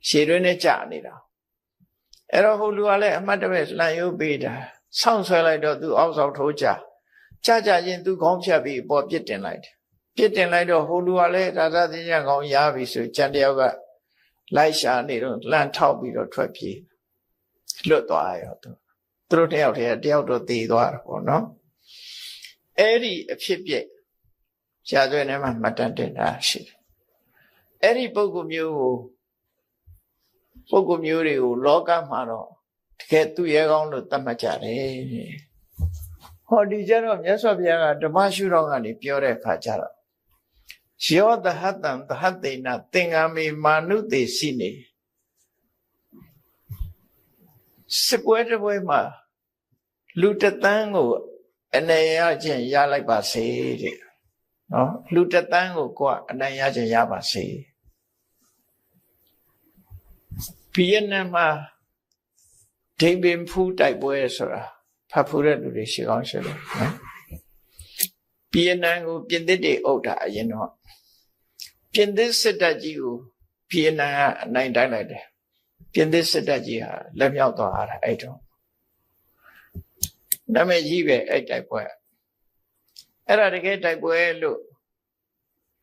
ရှည်တွင်းနဲ့ကြာနေတာအဲ့တော့ဟိုလူကလည်းအမှတ်တမဲ့လှန်ရိုးပေးတာဆောင်းဆွဲလိုက်တော့သူအောက်ဆောင်ထိုးကြာချင်းသူခေါင်းဖြတ်ပြီးအပေါ်ပြစ်တင်လိုက်တယ်ပြစ်တင်လိုက်တော့ဟိုလူကလည်းရာဇသင်္ချံကောင်းရပြီဆိုကြံတယောက်ကလိုက်ရှာနေတော့လှန်ထောက်ပြီးတော့ထွက်ပြေးလွတ်သွားရောသူတို့တယောက်တည်းတယောက်တော့သေသွားတယ်ပေါ့နော်အဲ့ဒီအဖြစ်ပြက်ရှားသွဲထဲမှာမှတ်တမ်းတင်တာရှိတယ်အဲ့ဒီပုဂ္ဂိုလ်မျိုးတွေကိုလောကမှာတော့တကယ်သူရဲကောင်းလို့သတ်မှတ်ကြတယ်ဟောဒီကျတော့မြတ်စွာဘုရားကဓမ္မရှုတော်ကနေပြောတဲ့အခါကျတော့ယောသဟတံသဟတေနသင်္ဃာမေမာနုတေရှိနေစစ်ပွဲတစ်ပွဲမှာလူတသန်းကိုအနေရခြင်းရလိုက်ပါစေတဲ့နော်လူတသန်းကိုကိုယ်အနေရခြင်းရပါစေဗီယက်နမ်မှာဒိန်ပင်ဖူးတိုက်ပွဲဆိုတာဖတ်ဖူးတဲ့လူတွေရှိကောင်းရှိတယ်နော်ဗီယက်နမ်ကိုပြင်သစ်တွေအုပ်တာအရင်တော့ပြင်သစ်စစ်တပ်ကြီးကိုဗီယက်နမ်ကအနိုင်တိုက်လိုက်တယ်ပြင်သစ်စစ်တပ်ကြီးဟာလက်မြောက်သွားတာအဲ့တော့နာမည်ကြီးပဲအဲ့တိုက်ပွဲအဲ့ဒါတကယ်တိုက်ပွဲလို့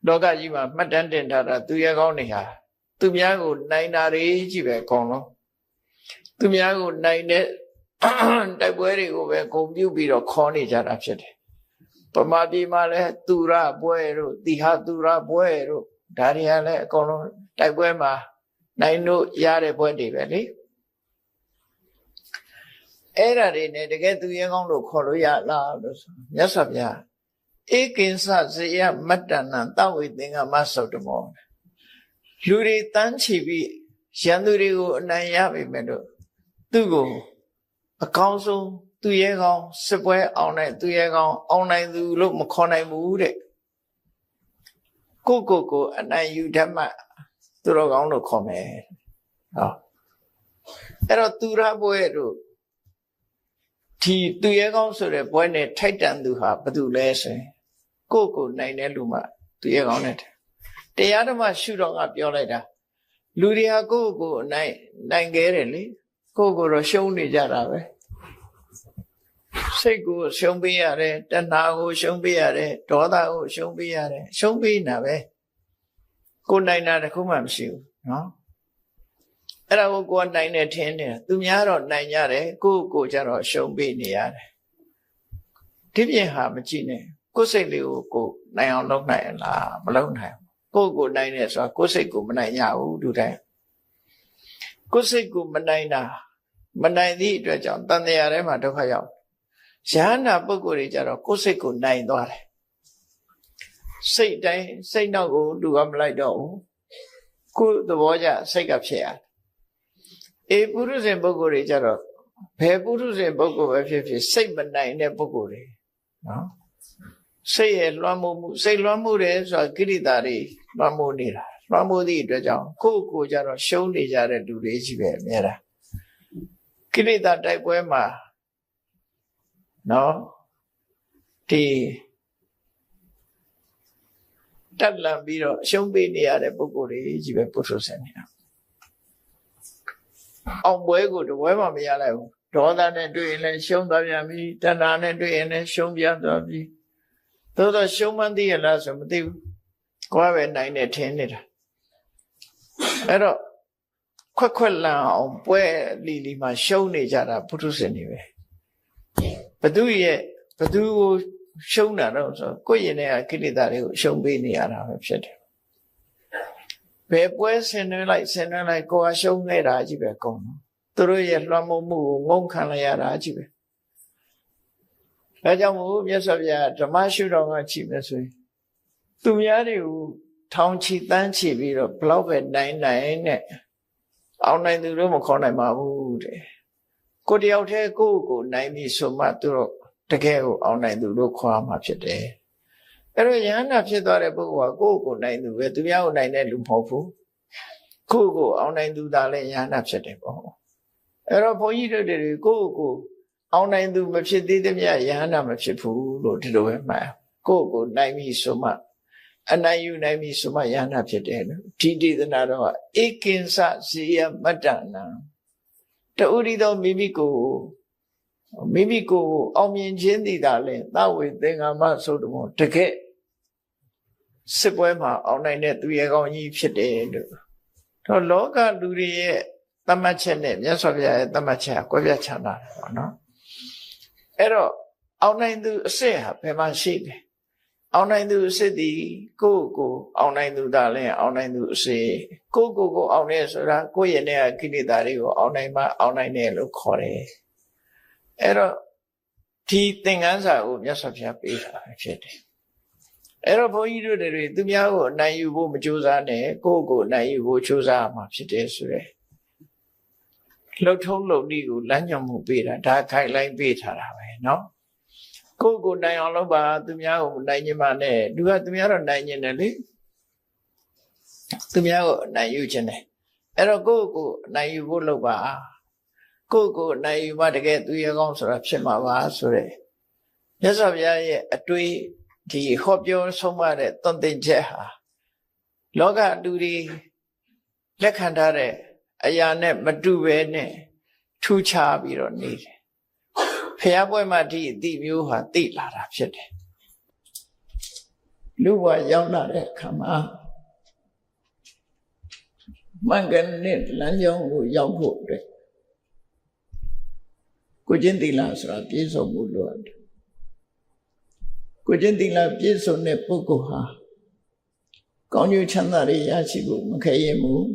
လောကကြီးမှာမှတ်တမ်းတင်ထားတာသူရဲကောင်းတွေဟာသူများကိုနိုင်တာတွေကြီးပဲအကုန်လုံးသူများကိုနိုင်တဲ့တိုက်ပွဲတွေကိုပဲဂုဏ်ပြုပြီးတော့ခေါ်နေကြတာဖြစ်တယ်ပမာပြည်မှာလည်းသူရပွဲတို့တိဟသူရပွဲတို့ဒါတွေကလည်းအကုန်လုံးတိုက်ပွဲမှာနိုင်လို့ရတဲ့ပွဲတွေပဲလေအဲ့ဒါတွေနဲ့တကယ်သူရဲကောင်းလို့ခေါ်လို့ရလားလို့ဆိုမြတ်စွာဘုရားဧကိဉ္စဇေယမတ္တနံသဝေသင်္ကမသုတ်တမောလူတွေတန်းချီပြီးရန်သူတွေကိုအနိုင်ရပြီမဲ့လို့သူ့ကိုအကောင်းဆုံးသူရဲကောင်းစစ်ပွဲအောင်နိုင်သူရဲကောင်းအောင်နိုင်သူလို့မခေါ်နိုင်ဘူးတဲ့ကိုအနိုင်ယူဓမ္မသူတော်ကောင်းလို့ခေါ်မယ်ဟောအဲ့တော့သူရပွဲတို့ဒီသူရဲကောင်းဆိုတဲ့ပွဲနဲ့ထိုက်တန်သူဟာဘာတူလဲဆိုရင်ကိုနိုင်တဲ့လူမှသူရဲကောင်းတဲ့တရားဓမ္မရှုတော်ကပြောလိုက်တာလူတွေဟာကိုနိုင်ခဲ့တယ်လေကိုတော့ရှုံးနေကြတာပဲစိတ်ကိုရှုံးပေးရတယ်တဏှာကိုရှုံးပေးရတယ်ဒေါသကိုရှုံးပေးရတယ်ရှုံးပေးနေတာပဲကိုနိုင်တာတခုမှမရှိဘူးနော်အဲ့ဒါကိုနိုင်တယ်ထင်တယ်သူများတော့နိုင်ကြတယ်ကိုကြတော့ရှုံးပေးနေရတယ်ဒီပြင်ဟာမကြည့်နဲ့ကိုယ်စိတ်လေးကိုနိုင်အောင်လုပ်နိုင်လားမလုပ်နိုင်ဘူးကိုနိုင်တယ်ဆိုတာကိုယ်စိတ်ကိုမနိုင်ရဘူးလူတိုင်းကိုယ်စိတ်ကိုမနိုင်တာမနိုင်သည့်အတွက်ကြောင့်တန်တရားထဲမှာဒုက္ခရောက်ရဟန္တာပုဂ္ဂိုလ်တွေကြတော့ကိုယ်စိတ်ကိုနိုင်သွားတယ် စိတ်တိုင်းစိတ်နောက်ကိုလူကမလိုက်တော့ဘူးကိုယ်သဘောကျစိတ်ကဖြစ်ရတယ်ပုရုဇဉ်ပုဂ္ဂိုလ်တွေကြတော့ဘယ်ပုရုဇဉ်ပုဂ္ဂိုလ်ပဲဖြစ်ဖြစ်စိတ်မနိုင်တဲ့ပုဂ္ဂိုလ်တွေနော်စိတ်ရဲ့လွှမ်းမိုးမှုစိတ်လွှမ်းမိုးတယ်ဆိုတာကိရိတာတွေလွှမ်းမိုးနေတာလွှမ်းမိုးသည့်အတွက်ကြောင့်ကိုယ့်ကိုယ်ကြတော့ရှုံးနေကြတဲ့လူတွေကြီးပဲအများတာကိရိတာတိုက်ပွဲမှာနော်ဒီတက်လန့်ပြီးတော့ရှုံးပေးနေရတဲ့ပုဂ္ဂိုလ်တွေကြီးပဲပုထုဇဉ်နေတာအောင်ပွဲကိုတပွဲမှမရလိုက်ဘူးဒေါသနဲ့တွေ့ရင်လည်းရှုံးသွားပြန်ပြီတဏှာနဲ့တွေ့ရင်လည်းရှုံးပြန်သွားပြီသို့တော့ရှုံးမှန်းသိရလားဆိုမသိဘူးကိုယ်ပဲနိုင်နေထင်နေတာအဲ့တော့ခွက်လန့်အောင်ပွဲလီလီမှာရှုံးနေကြတာပုထုဇဉ်တွေပဲဘသူကိုရှုံးတာတော့ဆိုကိုယ့်ရင်ထဲကကိလေသာတွေကိုရှုံးပေးနေရတာပဲဖြစ်တယ်ဘယ်ပွဲဆင်နွှဲလိုက်ကိုယ်ကရှုံးနေတာကြီးပဲကုန်သူတို့ရဲ့လွှမ်းမိုးမှုကိုငုံခံလိုက်ရတာကြီးပဲဒါကြောင့်မို့မြတ်စွာဘုရားဓမ္မရှုတော်ကကြည့်မယ်ဆိုရင်သူများတွေကိုထောင်ချီတန်းချီပြီးတော့ဘလောက်ပဲနိုင်နဲ့အောင်နိုင်သူတို့မခေါ်နိုင်ပါဘူးတဲ့ကိုတယောက်တည်းကိုနိုင်ပြီဆိုမှသူတို့တကယ်ကိုအောင်နိုင်သူတို့ခေါ်မှာဖြစ်တယ်အဲ့တော့ယဟန္တာဖြစ်သွားတဲ့ပုဂ္ဂိုလ်ကကိုနိုင်သူပဲသူများကိုနိုင်တဲ့လူမဟုတ်ဘူးကိုအောင်နိုင်သူသာလဲယဟန္တာဖြစ်တယ်ပေါ့အဲ့တော့ဘုန်းကြီးတို့တွေကိုအောင်နိုင်သူမဖြစ်သေးသမျှယဟန္တာမဖြစ်ဘူးလို့ဒီလိုပဲမှတ်ကိုနိုင်ပြီဆိုမှအနိုင်ယူနိုင်ပြီဆိုမှယဟန္တာဖြစ်တယ်လို့ဒီဒေသနာတော့ဧကင်္စဇေယမတ္တနာတူရီသောမိမိကိုအောင်မြင်ခြင်းသည်သာလဲသဝေသင်္ဃာမဆိုတော့တကယ်စစ်ပွဲမှာအောင်နိုင်တဲ့သူရဲ့ကောင်းကြီးဖြစ်တယ်လို့တော့လောကလူတွေရဲ့သတ်မှတ်ချက်နဲ့မြတ်စွာဘုရားရဲ့သတ်မှတ်ချက်ကကွဲပြားခြားနာတယ်ပေါ့နော်အဲ့တော့အောင်နိုင်သူအစစ်ဟာဘယ်မှာရှိလဲအောင်နိုင်သူအစစ်ဒီကိုအောင်နိုင်သူသာလဲအောင်နိုင်သူအစစ်ကိုအောင်နေဆိုတာကိုယ့်ရဲ့နဲ့ကိလေသာတွေကိုအောင်နိုင်မှအောင်နိုင်တယ်လို့ခေါ်တယ်အဲ့တော့ဒီသင်္ကန်းစာကိုမြတ်စွာဘုရားပေးတာဖြစ်တယ်အဲ့တော့ဘုန်းကြီးတို့တွေသူများကိုအနိုင်ယူဖို့မကြိုးစားနဲ့ကိုအနိုင်ယူဖို့ကြိုးစားမှာဖြစ်တယ်ဆိုရယ်လှုပ်ထုံးလုပ်နည်းကိုလမ်းညွှန်မှုပေးတာဒါခိုင်လိုက်ပေးထားတာပဲเนาะကိုနိုင်အောင်လုပ်ပါသူများကိုနိုင်ခြင်းမနဲ့သူကသူများတော့နိုင်ခြင်းတယ်လေသူများကိုနိုင်ယူခြင်းတယ်အဲ့တော့ကိုနိုင်ယူဖို့လုပ်ပါကိုနိုင်ယူမှတကယ်သူရဲ့ကောင်းဆိုတာဖြစ်မှာပါဆိုရယ်မြတ်စွာဘုရားရဲ့အတွေ့ဒီဟောပြောဆုံးမတဲ့သွန်သင်ချက်ဟာလောကလူတွေလက်ခံထားတဲ့အရာနဲ့မတူပဲနဲ့ထူးခြားပြီးတော့နေတယ်ဖျားပွဲမှာဒီအတိမျိုးဟာသိလာတာဖြစ်တယ်လူဘဝရောက်လာတဲ့အခါမှာမင်္ဂန်နဲ့လမ်းကြောင်းကိုရောက်ဖို့အတွက်ကိုကျင့်သီလဆိုတာပြည့်စုံမှုလိုအပ်တယ်ကိုကျင့်သီလပြည့်စုံတဲ့ပုဂ္ဂိုလ်ဟာကောင်းကျိုးချမ်းသာတွေရရှိဖို့မခဲရင်ဘူး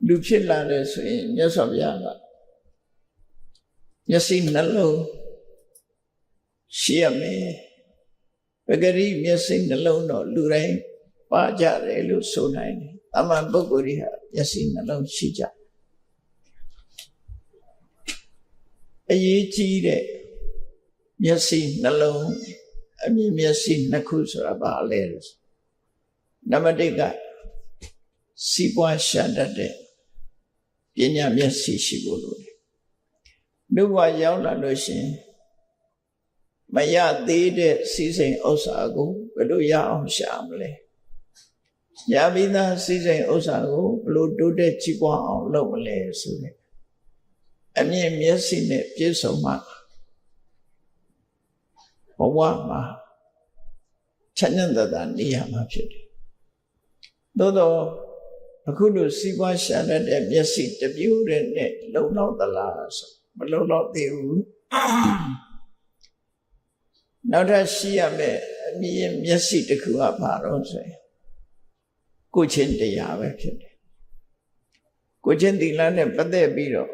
လူဖြစ်လာတယ်ဆိုရင်မြတ်စွာဘုရားကမျက်စိနှလုံးရှိရမယ်ပဂရိမျက်စိနှလုံးတော့လူတိုင်းပါကြတယ်လို့ဆိုနိုင်တယ်အမှန်ပုဂ္ဂိုလ်တွေဟာမျက်စိနှလုံးရှိကြအရေးကြီးတဲ့မျက်စိနှလုံးအမြင်မျက်စိနှစ်ခုဆိုတာဘာလဲနံပါတ်1ကစီးပွားရှာတတ်တဲ့ပညာမျက်စိရှိဖို့လိုတယ်လူဘဝရောက်လာလို့ရှိရင်မရသေးတဲ့စီးစိမ်ဥစ္စာကိုဘယ်လိုရအောင်ရှာမလဲရပြီးသားစီးစိမ်ဥစ္စာကိုဘယ်လိုတိုးတက်ကြီးပွားအောင်လုပ်မလဲဆိုတဲ့အမြင်မျက်စိနဲ့ပြည့်စုံမှဘဝမှာချမ်းသာတာနေရမှာဖြစ်တယ်သို့တော့အခုလိုစီးပွားရှာတဲ့မျက်စိတပြိုးတဲ့နဲ့လုံလောက်သလားဆိုမလုံလောက်သေးဘူးနောက်ထပ်ရှိရမယ့်အမြင်မျက်စိတစ်ခုကဘာတော့ဆိုရင်ကိုချင်းတရားပဲဖြစ်တယ်ကိုချင်းသီလနဲ့ပတ်သက်ပြီးတော့